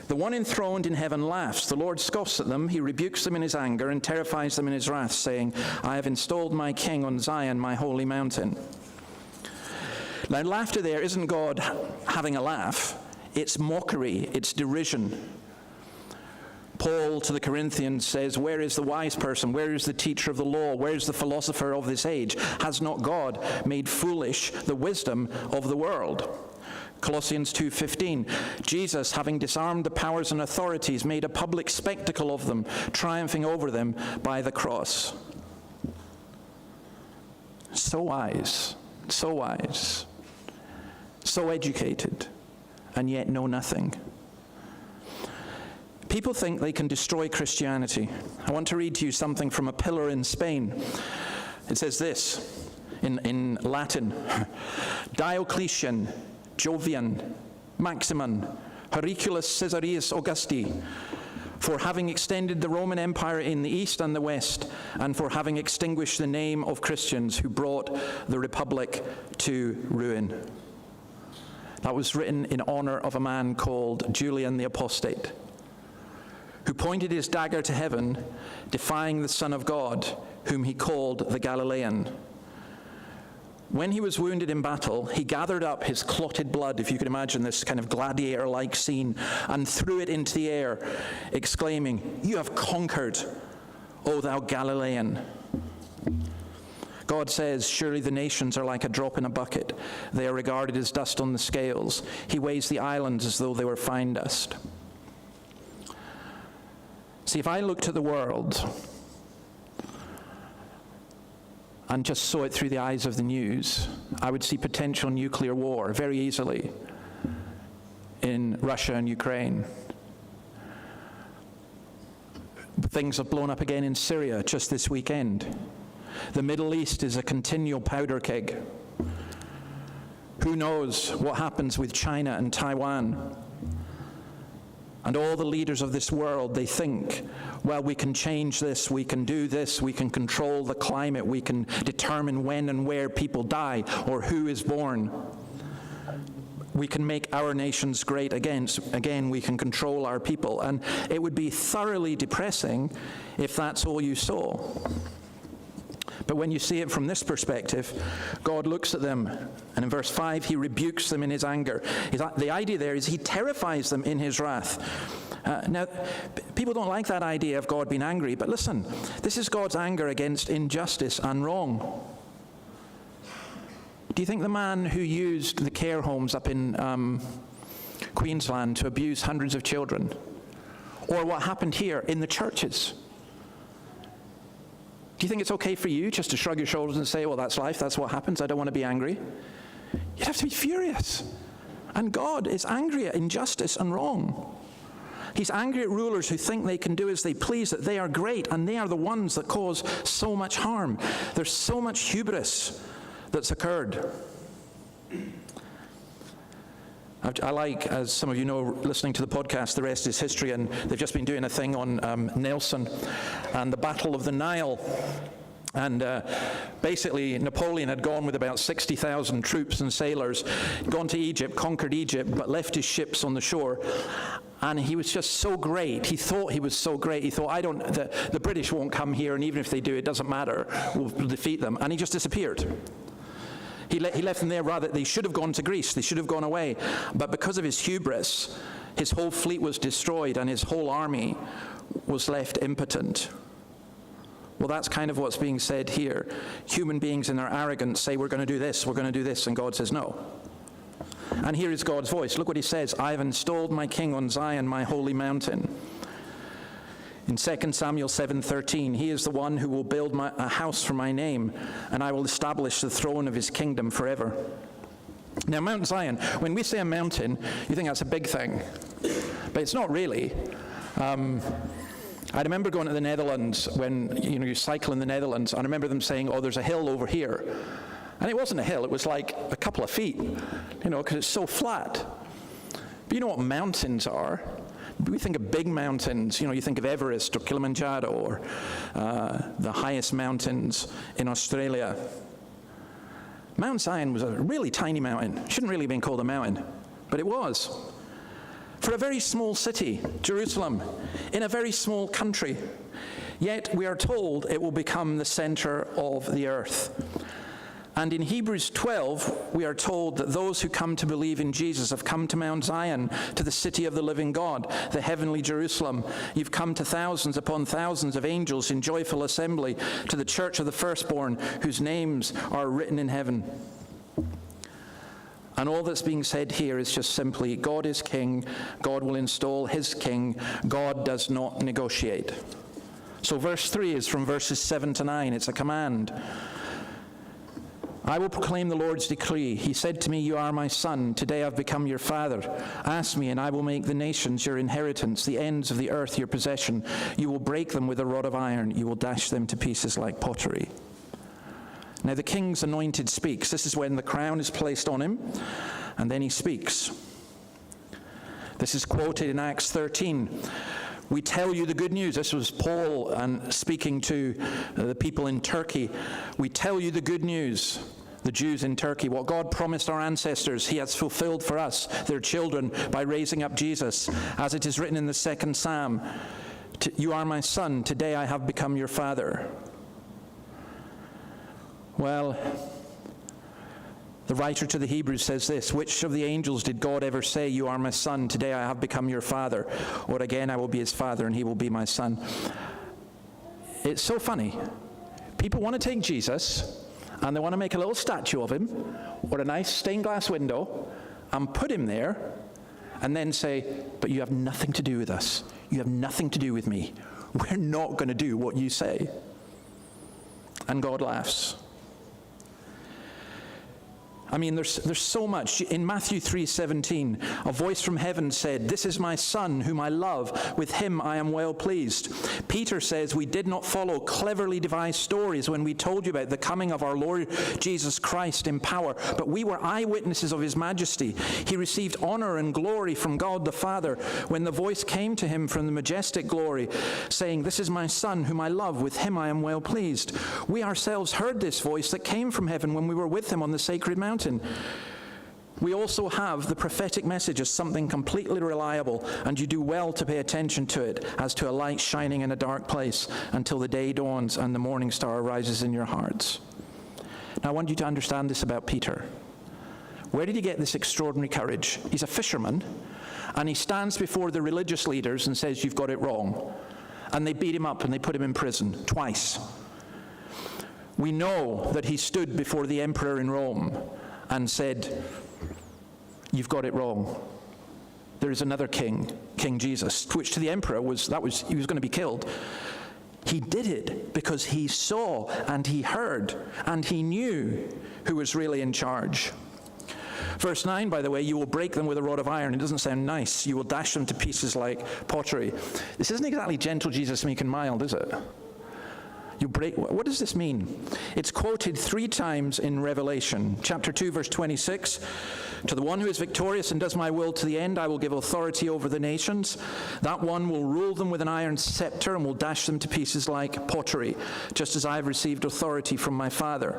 The one enthroned in heaven laughs. The Lord scoffs at them. He rebukes them in his anger and terrifies them in his wrath, saying, I have installed my king on Zion, my holy mountain. Now, laughter there isn't God having a laugh. It's mockery. It's derision. Paul to the Corinthians says, where is the wise person? Where is the teacher of the law? Where is the philosopher of this age? Has not God made foolish the wisdom of the world? Colossians 2:15, Jesus, having disarmed the powers and authorities, made a public spectacle of them, triumphing over them by the cross. So wise, so educated, and yet know nothing. People think they can destroy Christianity. I want to read to you something from a pillar in Spain. It says this in Latin: Diocletian, Jovian, Maximin, Auriculus Caesarius Augusti, for having extended the Roman Empire in the east and the west, and for having extinguished the name of Christians who brought the Republic to ruin. That was written in honor of a man called Julian the Apostate, who pointed his dagger to heaven, defying the Son of God, whom he called the Galilean. When he was wounded in battle, he gathered up his clotted blood, if you can imagine this kind of gladiator-like scene, and threw it into the air, exclaiming, "You have conquered, O thou Galilean." God says, "Surely the nations are like a drop in a bucket. They are regarded as dust on the scales. He weighs the islands as though they were fine dust." See, if I looked at the world and just saw it through the eyes of the news, I would see potential nuclear war very easily in Russia and Ukraine. Things have blown up again in Syria just this weekend. The Middle East is a continual powder keg. Who knows what happens with China and Taiwan? And all the leaders of this world, they think, well, we can change this, we can do this, we can control the climate, we can determine when and where people die or who is born. We can make our nations great again. Again, we can control our people. And it would be thoroughly depressing if that's all you saw. But when you see it from this perspective, God looks at them, and in verse 5, he rebukes them in his anger. The idea there is he terrifies them in his wrath. Now, people don't like that idea of God being angry, but listen, this is God's anger against injustice and wrong. Do you think the man who used the care homes up in Queensland to abuse hundreds of children, or what happened here in the churches, do you think it's okay for you just to shrug your shoulders and say, well, that's life, that's what happens, I don't want to be angry? You'd have to be furious. And God is angry at injustice and wrong. He's angry at rulers who think they can do as they please, that they are great, and they are the ones that cause so much harm. There's so much hubris that's occurred. I like, as some of you know, listening to the podcast, The Rest is History, and they've just been doing a thing on Nelson and the Battle of the Nile. And basically, Napoleon had gone with about 60,000 troops and sailors, gone to Egypt, conquered Egypt, but left his ships on the shore. And he was just so great. He thought he was so great. He thought, the British won't come here, and even if they do, it doesn't matter. We'll defeat them. And he just disappeared. He left them there. Rather, they should have gone to Greece. They should have gone away. But because of his hubris, his whole fleet was destroyed and his whole army was left impotent. Well, that's kind of what's being said here. Human beings in their arrogance say, we're going to do this, and God says no. And here is God's voice. Look what he says. I have installed my king on Zion, my holy mountain. In 2 Samuel 7:13, he is the one who will build a house for my name, and I will establish the throne of his kingdom forever. Now, Mount Zion, when we say a mountain, you think that's a big thing, but it's not really. I remember going to the Netherlands when you cycle in the Netherlands, and I remember them saying, oh, there's a hill over here. And it wasn't a hill, it was like a couple of feet, because it's so flat. But you know what mountains are? We think of big mountains, you think of Everest or Kilimanjaro or the highest mountains in Australia. Mount Zion was a really tiny mountain. It shouldn't really have been called a mountain, but it was. For a very small city, Jerusalem, in a very small country, yet we are told it will become the center of the earth. And in Hebrews 12, we are told that those who come to believe in Jesus have come to Mount Zion, to the city of the living God, the heavenly Jerusalem. You've come to thousands upon thousands of angels in joyful assembly, to the church of the firstborn, whose names are written in heaven. And all that's being said here is just simply, God is king, God will install his king, God does not negotiate. So verse 3 is from verses 7 to 9, it's a command. I will proclaim the Lord's decree. He said to me, you are my son. Today I've become your father. Ask me, and I will make the nations your inheritance, the ends of the earth your possession. You will break them with a rod of iron. You will dash them to pieces like pottery. Now the king's anointed speaks. This is when the crown is placed on him, and then he speaks. This is quoted in Acts 13. We tell you the good news. This was Paul speaking to the people in Turkey. We tell you the good news, the Jews in Turkey. What God promised our ancestors, he has fulfilled for us, their children, by raising up Jesus. As it is written in the 2nd Psalm, you are my son, today I have become your father. Well, The writer to the Hebrews says this, which of the angels did God ever say, you are my son, today I have become your father, or again I will be his father and he will be my son? It's so funny. People want to take Jesus and they want to make a little statue of him or a nice stained glass window and put him there and then say, but you have nothing to do with us. You have nothing to do with me. We're not going to do what you say. And God laughs. I mean, there's so much. In Matthew 3:17, a voice from heaven said, this is my son whom I love. With him I am well pleased. Peter says, we did not follow cleverly devised stories when we told you about the coming of our Lord Jesus Christ in power, but we were eyewitnesses of his majesty. He received honor and glory from God the Father when the voice came to him from the majestic glory, saying, this is my son whom I love. With him I am well pleased. We ourselves heard this voice that came from heaven when we were with him on the sacred mountain. We also have the prophetic message as something completely reliable, and you do well to pay attention to it as to a light shining in a dark place until the day dawns and the morning star rises in your hearts. Now I want you to understand this about Peter. Where did he get this extraordinary courage? He's a fisherman, and he stands before the religious leaders and says, you've got it wrong. And they beat him up and they put him in prison twice. We know that he stood before the emperor in Rome and said, you've got it wrong. There is another king, King Jesus, which to the emperor he was going to be killed. He did it because he saw and he heard and he knew who was really in charge. Verse 9, by the way, you will break them with a rod of iron. It doesn't sound nice. You will dash them to pieces like pottery. This isn't exactly gentle Jesus, meek and mild, is it? You break. What does this mean? It's quoted 3 times in Revelation. Chapter 2, verse 26. To the one who is victorious and does my will to the end, I will give authority over the nations. That one will rule them with an iron scepter and will dash them to pieces like pottery, just as I have received authority from my Father.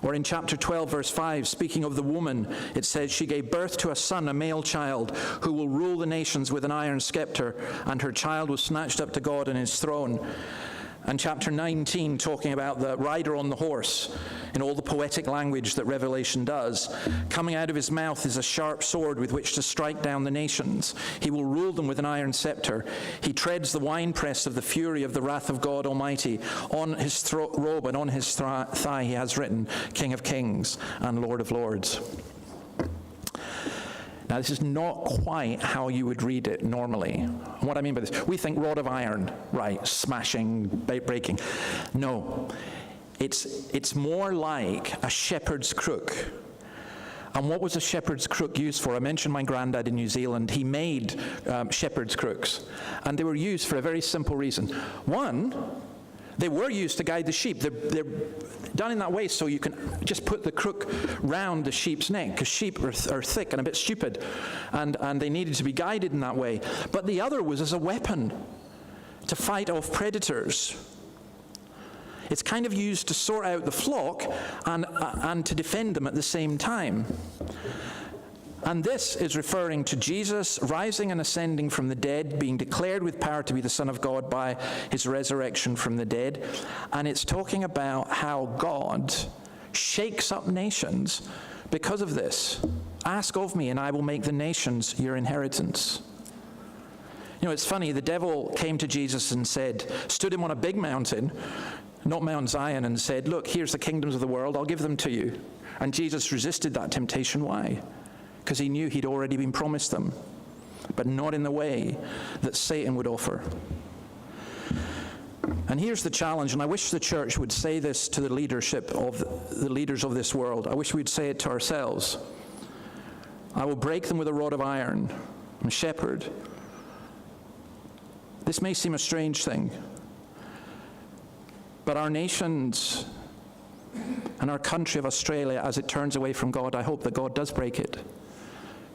Or in chapter 12, verse 5, speaking of the woman, it says, she gave birth to a son, a male child, who will rule the nations with an iron scepter, and her child was snatched up to God and his throne. And chapter 19, talking about the rider on the horse, in all the poetic language that Revelation does. Coming out of his mouth is a sharp sword with which to strike down the nations. He will rule them with an iron scepter. He treads the winepress of the fury of the wrath of God Almighty. On his robe and on his thigh he has written, King of Kings and Lord of Lords. Now, this is not quite how you would read it normally. And what I mean by this, we think rod of iron, right, smashing, breaking. No, it's more like a shepherd's crook. And what was a shepherd's crook used for? I mentioned my granddad in New Zealand. He made shepherd's crooks. And they were used for a very simple reason. One, they were used to guide the sheep. They're done in that way so you can just put the crook round the sheep's neck, because sheep are thick and a bit stupid, and they needed to be guided in that way. But the other was as a weapon to fight off predators. It's kind of used to sort out the flock and to defend them at the same time. And this is referring to Jesus rising and ascending from the dead, being declared with power to be the Son of God by his resurrection from the dead. And it's talking about how God shakes up nations because of this. Ask of me, and I will make the nations your inheritance. You know, it's funny, the devil came to Jesus and stood him on a big mountain, not Mount Zion, and said, look, here's the kingdoms of the world, I'll give them to you. And Jesus resisted that temptation. Why? Because he knew he'd already been promised them, but not in the way that Satan would offer. And here's the challenge, and I wish the church would say this to the leadership of the leaders of this world. I wish we'd say it to ourselves. I will break them with a rod of iron. I'm a shepherd. This may seem a strange thing, but our nations and our country of Australia, as it turns away from God, I hope that God does break it.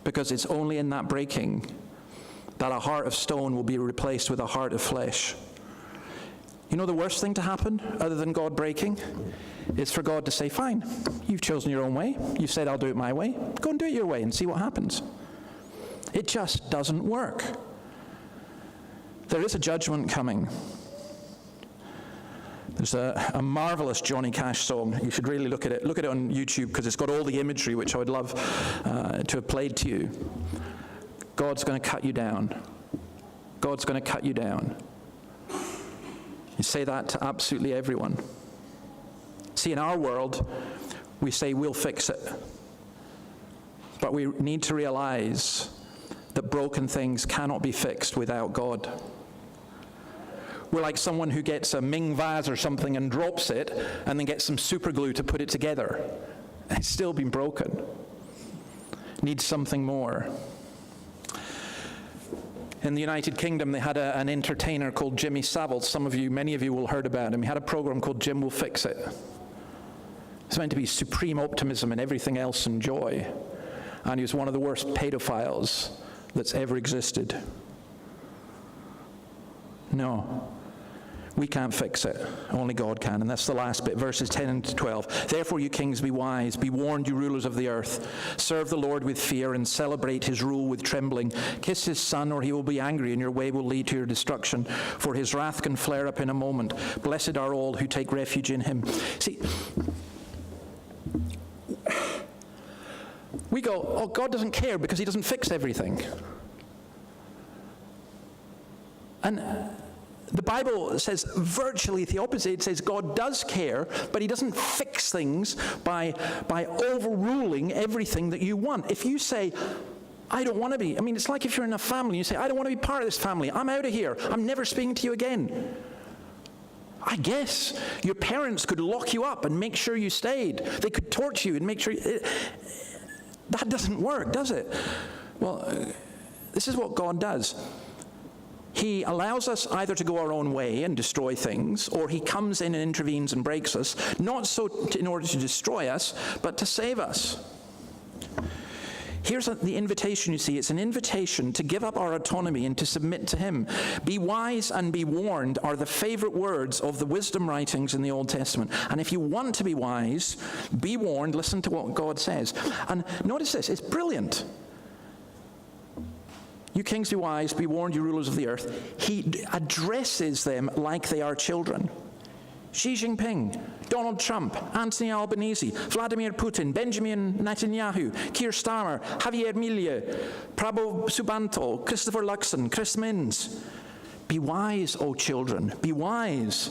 Because it's only in that breaking that a heart of stone will be replaced with a heart of flesh. You know the worst thing to happen, other than God breaking, is for God to say, fine, you've chosen your own way. You've said I'll do it my way. Go and do it your way and see what happens. It just doesn't work. There is a judgment coming. There's a marvelous Johnny Cash song. You should really look at it. Look at it on YouTube because it's got all the imagery which I would love to have played to you. God's going to cut you down. God's going to cut you down. You say that to absolutely everyone. See, in our world, we say we'll fix it. But we need to realize that broken things cannot be fixed without God. We're like someone who gets a Ming vase or something and drops it and then gets some super glue to put it together. It's still been broken. Needs something more. In the United Kingdom, they had an entertainer called Jimmy Savile. Many of you will have heard about him. He had a program called Jim Will Fix It. It's meant to be supreme optimism and everything else and joy. And he was one of the worst pedophiles that's ever existed. No, we can't fix it. Only God can. And that's the last bit, verses 10 and 12. Therefore, you kings, be wise. Be warned, you rulers of the earth. Serve the Lord with fear and celebrate his rule with trembling. Kiss his son, or he will be angry, and your way will lead to your destruction. For his wrath can flare up in a moment. Blessed are all who take refuge in him. See, we go, oh, God doesn't care because he doesn't fix everything. And the Bible says virtually the opposite. It says God does care, but he doesn't fix things by overruling everything that you want. If you say, I don't want to be, it's like if you're in a family, you say, I don't want to be part of this family. I'm out of here. I'm never speaking to you again. I guess your parents could lock you up and make sure you stayed. They could torture you and make sure that doesn't work, does it? Well, this is what God does. He allows us either to go our own way and destroy things, or he comes in and intervenes and breaks us, not so in order to destroy us, but to save us. Here's the invitation, you see. It's an invitation to give up our autonomy and to submit to him. Be wise and be warned are the favorite words of the wisdom writings in the Old Testament. And if you want to be wise, be warned, listen to what God says. And notice this, it's brilliant. You kings, be wise, be warned, you rulers of the earth. He addresses them like they are children. Xi Jinping, Donald Trump, Anthony Albanese, Vladimir Putin, Benjamin Netanyahu, Keir Starmer, Javier Milei, Prabhu Subanto, Christopher Luxon, Chris Minns. Be wise, O children, be wise.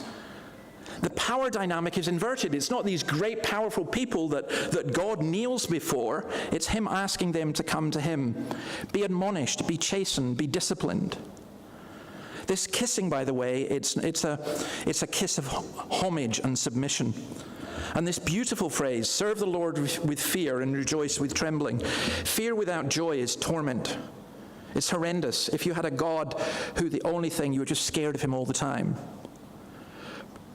The power dynamic is inverted. It's not these great, powerful people that God kneels before. It's him asking them to come to him. Be admonished, be chastened, be disciplined. This kissing, by the way, it's a kiss of homage and submission. And this beautiful phrase, serve the Lord with fear and rejoice with trembling. Fear without joy is torment. It's horrendous. If you had a God who the only thing, you were just scared of him all the time.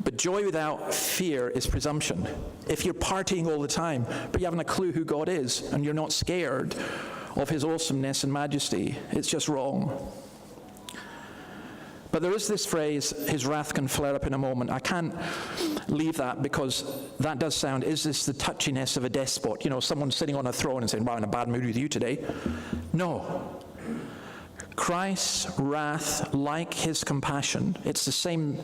But joy without fear is presumption. If you're partying all the time, but you haven't a clue who God is, and you're not scared of his awesomeness and majesty, it's just wrong. But there is this phrase, his wrath can flare up in a moment. I can't leave that because that does sound, is this the touchiness of a despot? Someone sitting on a throne and saying, well, I'm in a bad mood with you today. No. Christ's wrath, like his compassion, it's the same,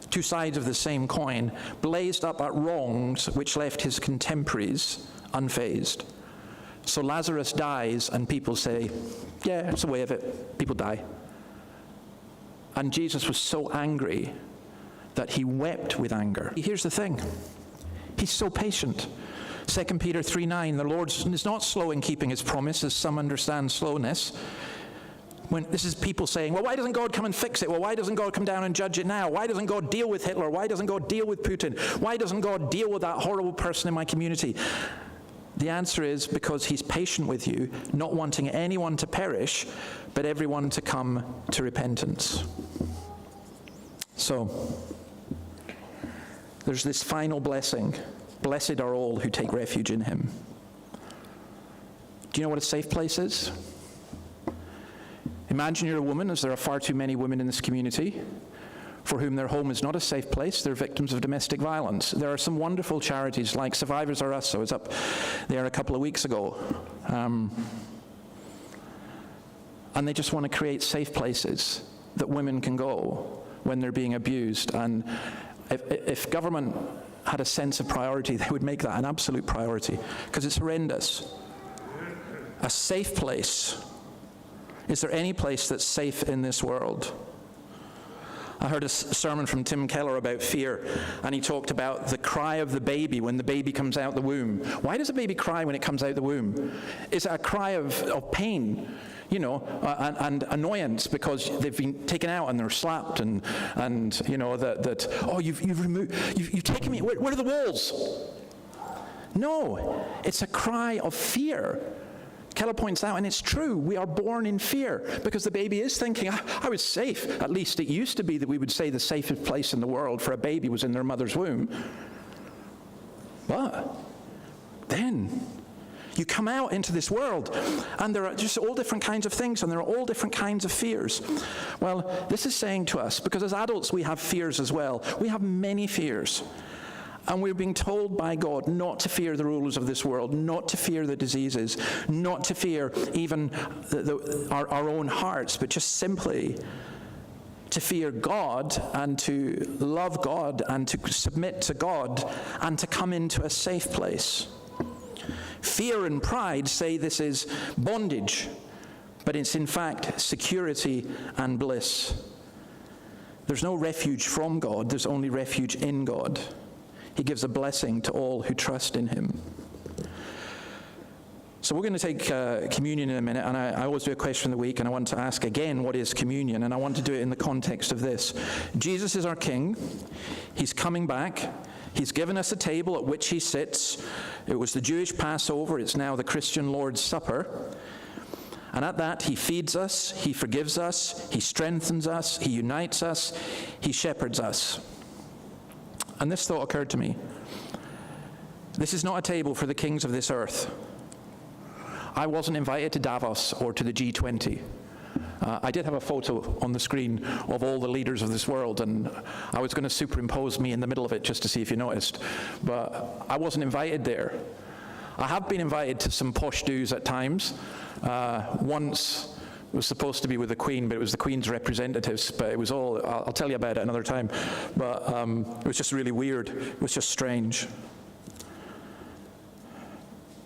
two sides of the same coin, blazed up at wrongs which left his contemporaries unfazed. So Lazarus dies and people say, yeah, it's the way of it. People die. And Jesus was so angry that he wept with anger. Here's the thing. He's so patient. 2 Peter 3:9, the Lord is not slow in keeping his promise, as some understand slowness. When this is people saying, well, why doesn't God come and fix it? Well, why doesn't God come down and judge it now? Why doesn't God deal with Hitler? Why doesn't God deal with Putin? Why doesn't God deal with that horrible person in my community? The answer is because he's patient with you, not wanting anyone to perish, but everyone to come to repentance. So, there's this final blessing. Blessed are all who take refuge in him. Do you know what a safe place is? Imagine you're a woman, as there are far too many women in this community, for whom their home is not a safe place. They're victims of domestic violence. There are some wonderful charities like Survivors Are Us. I was up there a couple of weeks ago. And they just want to create safe places that women can go when they're being abused. And If government had a sense of priority, they would make that an absolute priority, because it's horrendous. A safe place. Is there any place that's safe in this world? I heard a sermon from Tim Keller about fear, and he talked about the cry of the baby when the baby comes out the womb. Why does a baby cry when it comes out the womb? Is it a cry of pain, and annoyance because they've been taken out and they're slapped and you've taken me, where are the walls? No, it's a cry of fear. Keller points out, and it's true, we are born in fear because the baby is thinking, I was safe. At least it used to be that we would say the safest place in the world for a baby was in their mother's womb. But then you come out into this world, and there are just all different kinds of things, and there are all different kinds of fears. Well, this is saying to us, because as adults we have fears as well. We have many fears. And we're being told by God not to fear the rulers of this world, not to fear the diseases, not to fear even our own hearts, but just simply to fear God and to love God and to submit to God and to come into a safe place. Fear and pride say this is bondage, but it's in fact security and bliss. There's no refuge from God, there's only refuge in God. He gives a blessing to all who trust in him. So we're going to take communion in a minute, and I always do a question of the week, and I want to ask again, what is communion? And I want to do it in the context of this. Jesus is our King. He's coming back. He's given us a table at which he sits. It was the Jewish Passover. It's now the Christian Lord's Supper. And at that, he feeds us, he forgives us, he strengthens us, he unites us, he shepherds us. And this thought occurred to me. This is not a table for the kings of this earth. I wasn't invited to Davos or to the G20. I did have a photo on the screen of all the leaders of this world, and I was going to superimpose me in the middle of it just to see if you noticed. But I wasn't invited there. I have been invited to some posh do's at times. Once it was supposed to be with the Queen, but it was the Queen's representatives, but it was all, I'll tell you about it another time, but it was just really weird. It was just strange.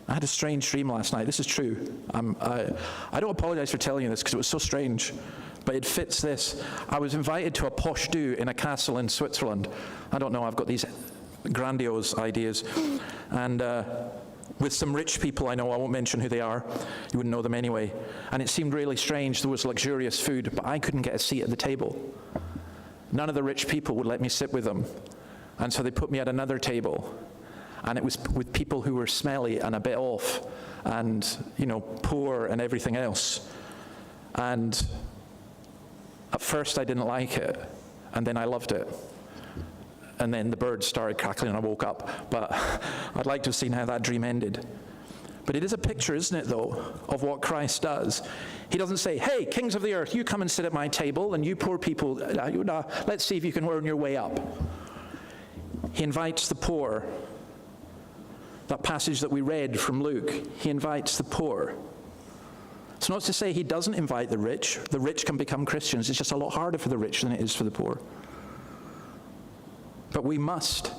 I had a strange dream last night. This is true. I don't apologize for telling you this because it was so strange, but it fits this. I was invited to a posh do in a castle in Switzerland. I don't know, I've got these grandiose ideas. And with some rich people I know, I won't mention who they are, you wouldn't know them anyway, and it seemed really strange. There was luxurious food, but I couldn't get a seat at the table. None of the rich people would let me sit with them, and so they put me at another table, and it was with people who were smelly and a bit off, and poor and everything else. And at first I didn't like it, and then I loved it. And then the birds started cackling and I woke up. But I'd like to have seen how that dream ended. But it is a picture, isn't it, though, of what Christ does. He doesn't say, hey, kings of the earth, you come and sit at my table, and you poor people, let's see if you can earn your way up. He invites the poor. That passage that we read from Luke, he invites the poor. It's not to say he doesn't invite the rich. The rich can become Christians. It's just a lot harder for the rich than it is for the poor. But we must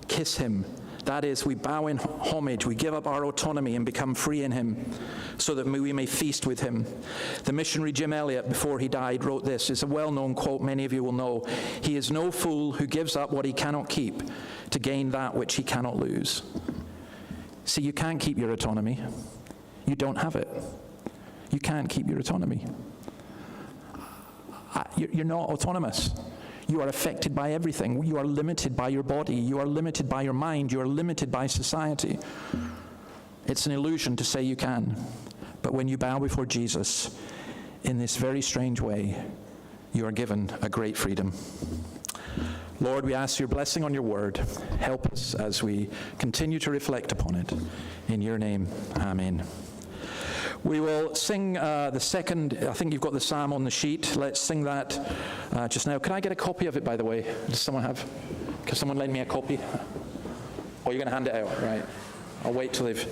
kiss him. That is, we bow in homage, we give up our autonomy and become free in him so that we may feast with him. The missionary Jim Elliot, before he died, wrote this. It's a well-known quote, many of you will know. He is no fool who gives up what he cannot keep to gain that which he cannot lose. See, you can't keep your autonomy. You don't have it. You can't keep your autonomy. You're not autonomous. You are affected by everything. You are limited by your body. You are limited by your mind. You are limited by society. It's an illusion to say you can. But when you bow before Jesus in this very strange way, you are given a great freedom. Lord, we ask your blessing on your word. Help us as we continue to reflect upon it. In your name, amen. We will sing the second, I think you've got the psalm on the sheet. Let's sing that just now. Can I get a copy of it, by the way? Does someone have? Can someone lend me a copy? Or you're going to hand it out? Right. I'll wait till they've...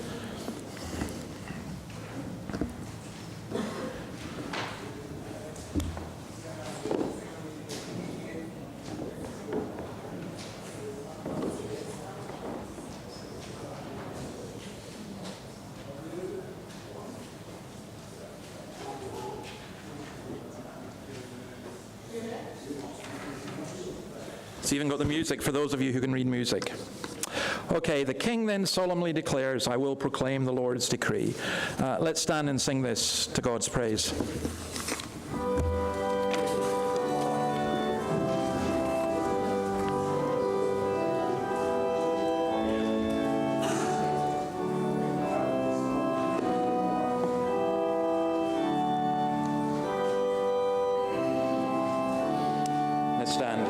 It's even got the music for those of you who can read music. Okay, the king then solemnly declares, I will proclaim the Lord's decree. Let's stand and sing this to God's praise. Let's stand.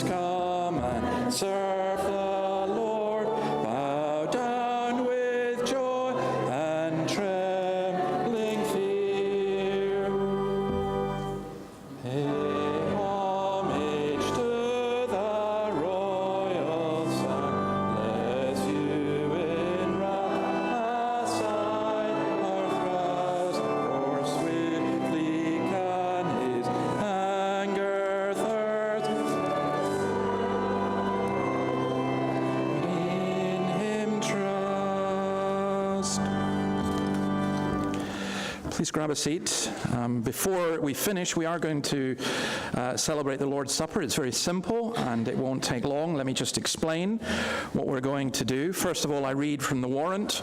Come and serve the Lord, bow down with joy and trembling fear. Pay homage to the royal Son, bless you in wrath, aside our thrust, for swiftly can his anger thirst. In him trust. Please grab a seat. Before we finish, we are going to celebrate the Lord's Supper. It's very simple and it won't take long. Let me just explain what we're going to do. First of all, I read from the warrant.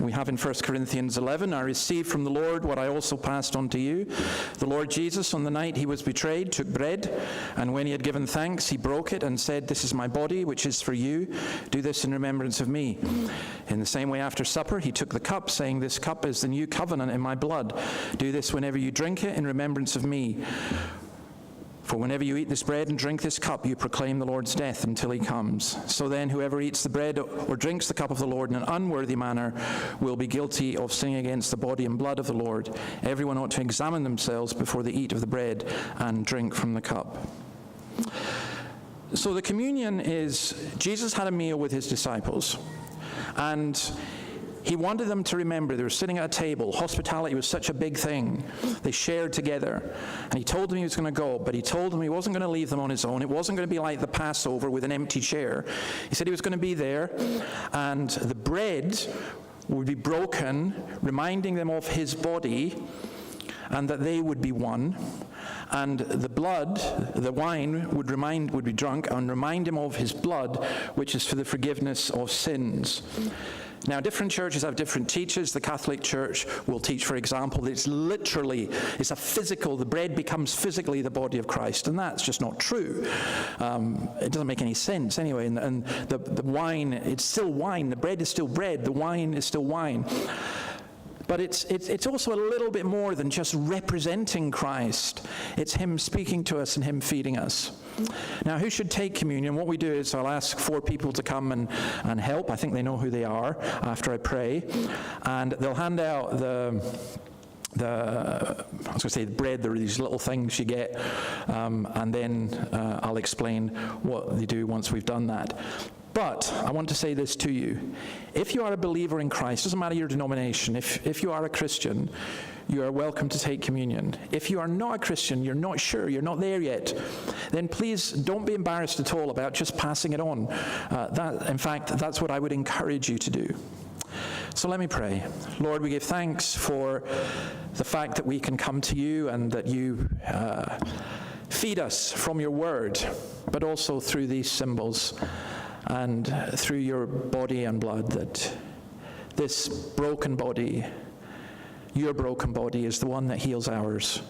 We have in 1 Corinthians 11, I received from the Lord what I also passed on to you. The Lord Jesus, on the night he was betrayed, took bread, and when he had given thanks, he broke it and said, "This is my body, which is for you. Do this in remembrance of me." In the same way, after supper, he took the cup, saying, "This cup is the new covenant in my blood. Do this whenever you drink it in remembrance of me. For whenever you eat this bread and drink this cup, you proclaim the Lord's death until he comes. So then, whoever eats the bread or drinks the cup of the Lord in an unworthy manner will be guilty of sinning against the body and blood of the Lord. Everyone ought to examine themselves before they eat of the bread and drink from the cup." So the communion is, Jesus had a meal with his disciples, and he wanted them to remember they were sitting at a table. Hospitality was such a big thing. They shared together. And he told them he was going to go, but he told them he wasn't going to leave them on his own. It wasn't going to be like the Passover with an empty chair. He said he was going to be there, and the bread would be broken, reminding them of his body, and that they would be one. And the blood, the wine, would be drunk and remind him of his blood, which is for the forgiveness of sins. Now, different churches have different teachers. The Catholic Church will teach, for example, that it's a physical, the bread becomes physically the body of Christ, and that's just not true. It doesn't make any sense anyway, and the wine, it's still wine, the bread is still bread, the wine is still wine. But it's also a little bit more than just representing Christ. It's him speaking to us and him feeding us. Now, who should take communion? What we do is I'll ask 4 people to come and help. I think they know who they are after I pray. And they'll hand out the bread. There are these little things you get. And then I'll explain what they do once we've done that. But I want to say this to you. If you are a believer in Christ, doesn't matter your denomination, if you are a Christian, you are welcome to take communion. If you are not a Christian, you're not sure, you're not there yet, then please don't be embarrassed at all about just passing it on. In fact, that's what I would encourage you to do. So let me pray. Lord, we give thanks for the fact that we can come to you and that you feed us from your word, but also through these symbols and through your body and blood, that this broken body Your broken body is the one that heals ours.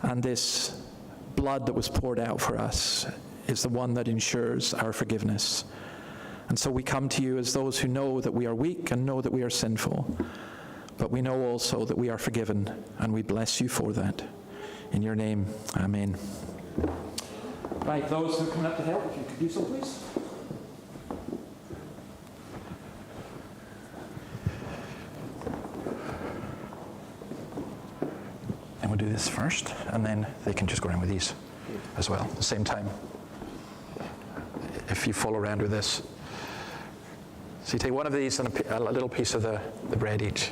And this blood that was poured out for us is the one that ensures our forgiveness. And so we come to you as those who know that we are weak and know that we are sinful. But we know also that we are forgiven, and we bless you for that. In your name, amen. Right, those who are coming up to help, if you could do so, please. And we'll do this first, and then they can just go around with these as well at the same time. If you follow around with this. So you take one of these and a little piece of the bread each.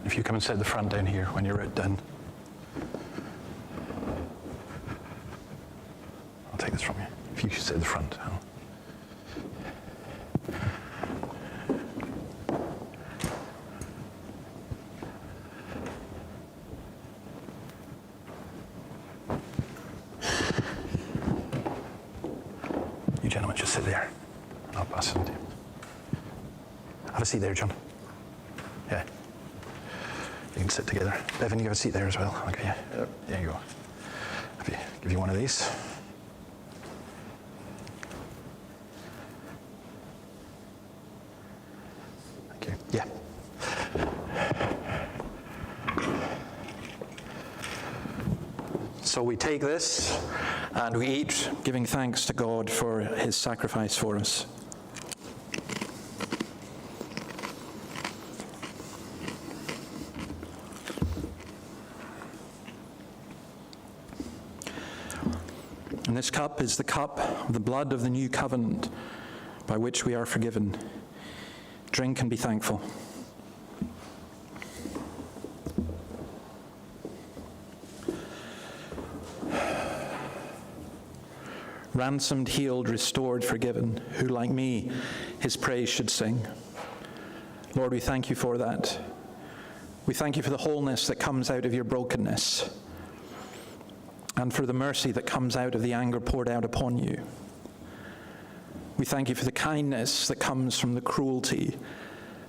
If you come and sit at the front down here when you're out done. I'll take this from you. If you should sit at the front. You gentlemen just sit there. I'll pass it on to you. Have a seat there, John. Yeah. You can sit together. Bevan, you have a seat there as well. Okay, yeah. Yep. There you go. Give you one of these. Thank you. Yeah. So we take this and we eat, giving thanks to God for his sacrifice for us. And this cup is the cup of the blood of the new covenant by which we are forgiven. Drink and be thankful. Ransomed, healed, restored, forgiven, who like me his praise should sing. Lord, we thank you for that. We thank you for the wholeness that comes out of your brokenness, and for the mercy that comes out of the anger poured out upon you. We thank you for the kindness that comes from the cruelty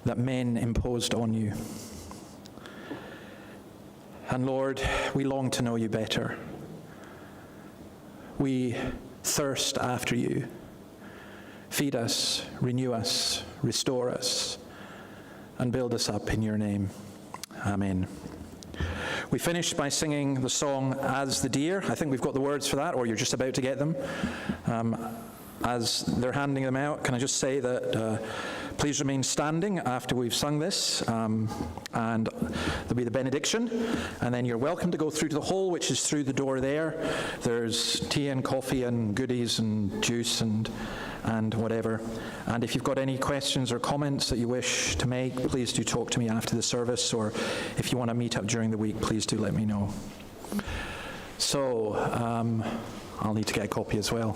that men imposed on you. And Lord, we long to know you better. We thirst after you. Feed us, renew us, restore us, and build us up in your name. Amen. We finished by singing the song, As the Deer. I think we've got the words for that, or you're just about to get them. As they're handing them out, can I just say that please remain standing after we've sung this, and there'll be the benediction, and then you're welcome to go through to the hall, which is through the door there. There's tea and coffee and goodies and juice and whatever. And if you've got any questions or comments that you wish to make, please do talk to me after the service, or if you want to meet up during the week, please do let me know. So, I'll need to get a copy as well.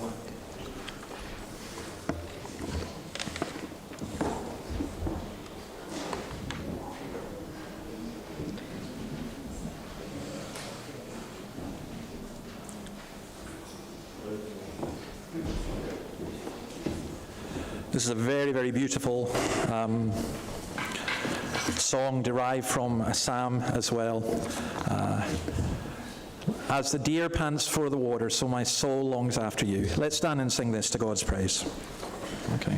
This is a very, very beautiful song derived from a psalm as well. As the deer pants for the water, so my soul longs after you. Let's stand and sing this to God's praise. Okay.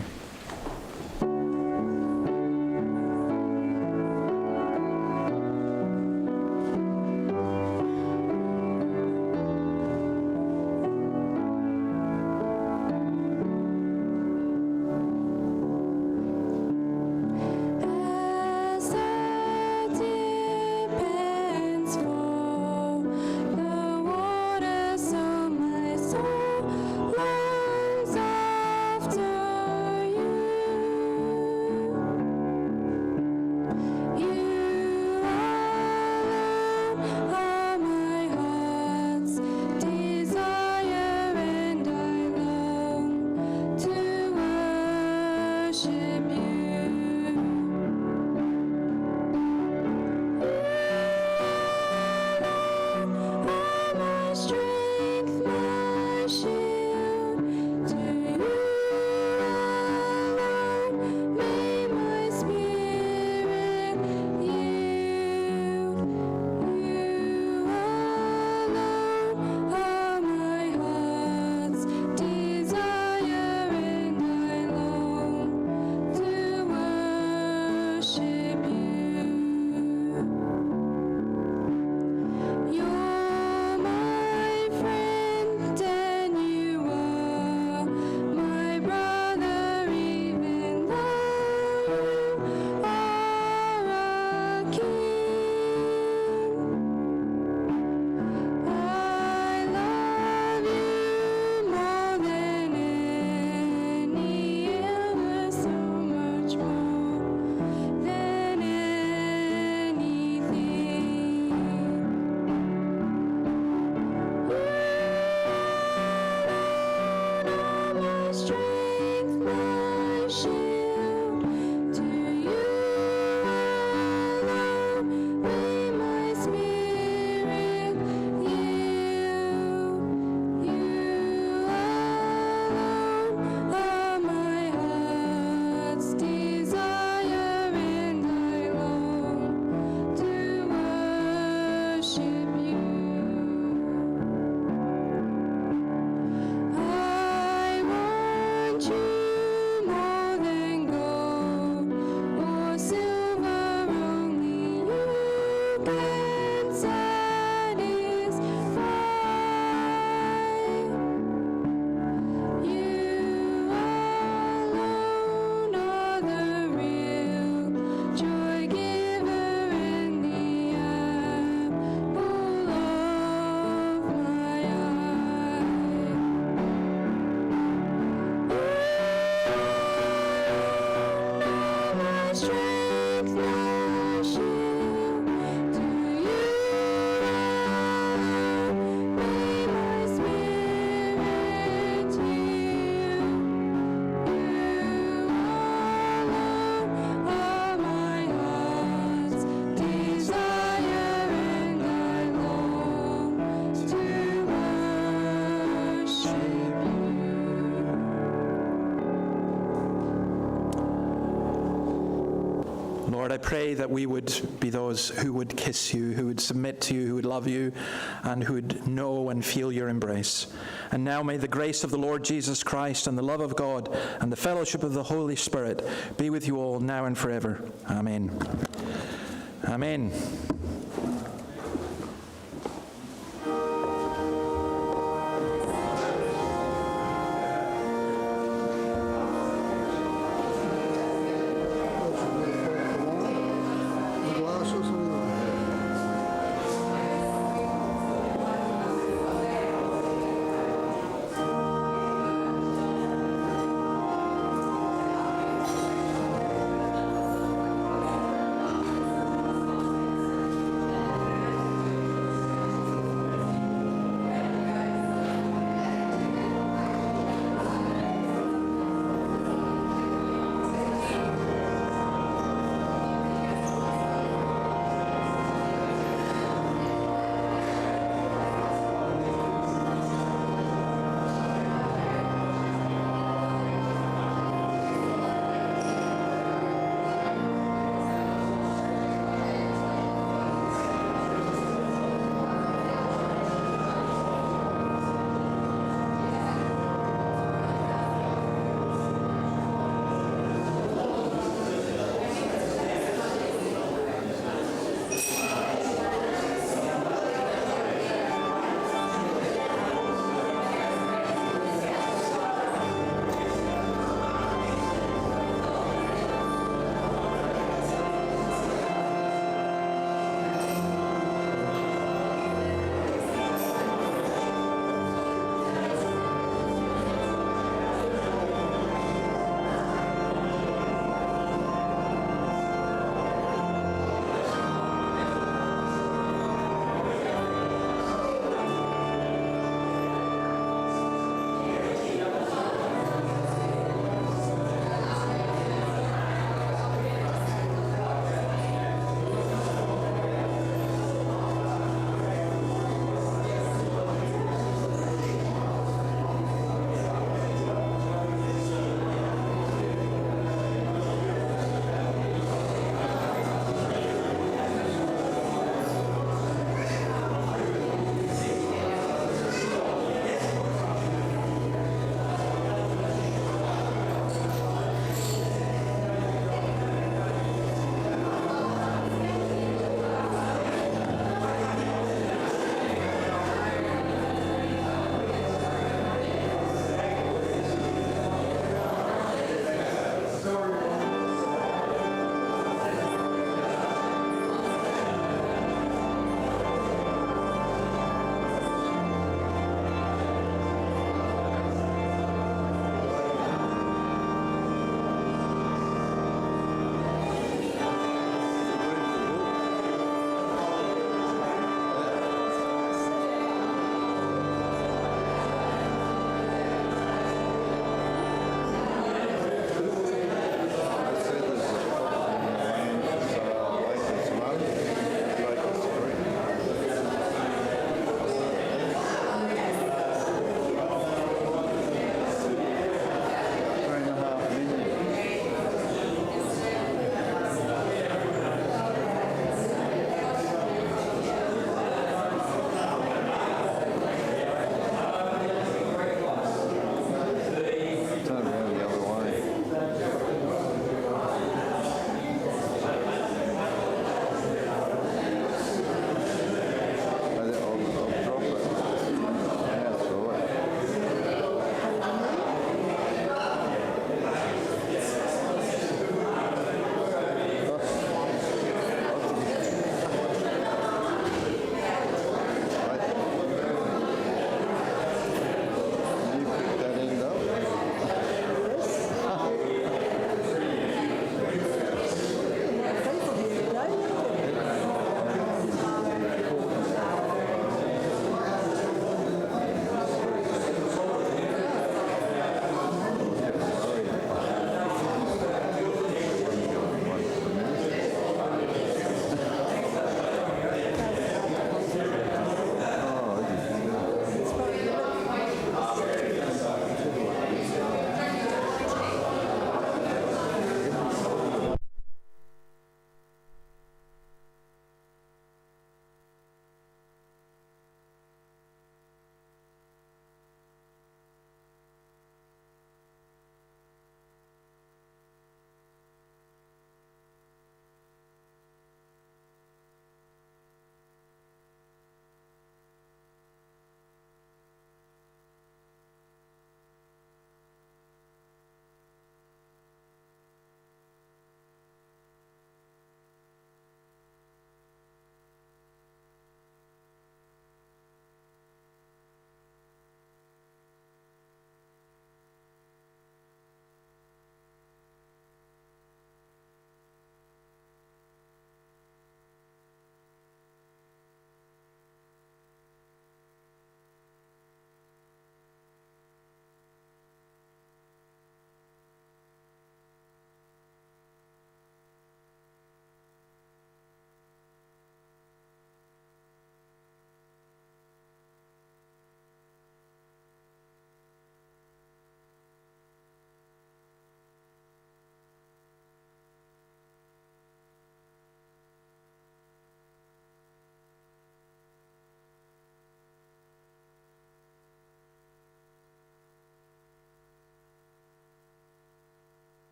Lord, I pray that we would be those who would kiss you, who would submit to you, who would love you, and who would know and feel your embrace. And now may the grace of the Lord Jesus Christ and the love of God and the fellowship of the Holy Spirit be with you all now and forever. Amen. Amen.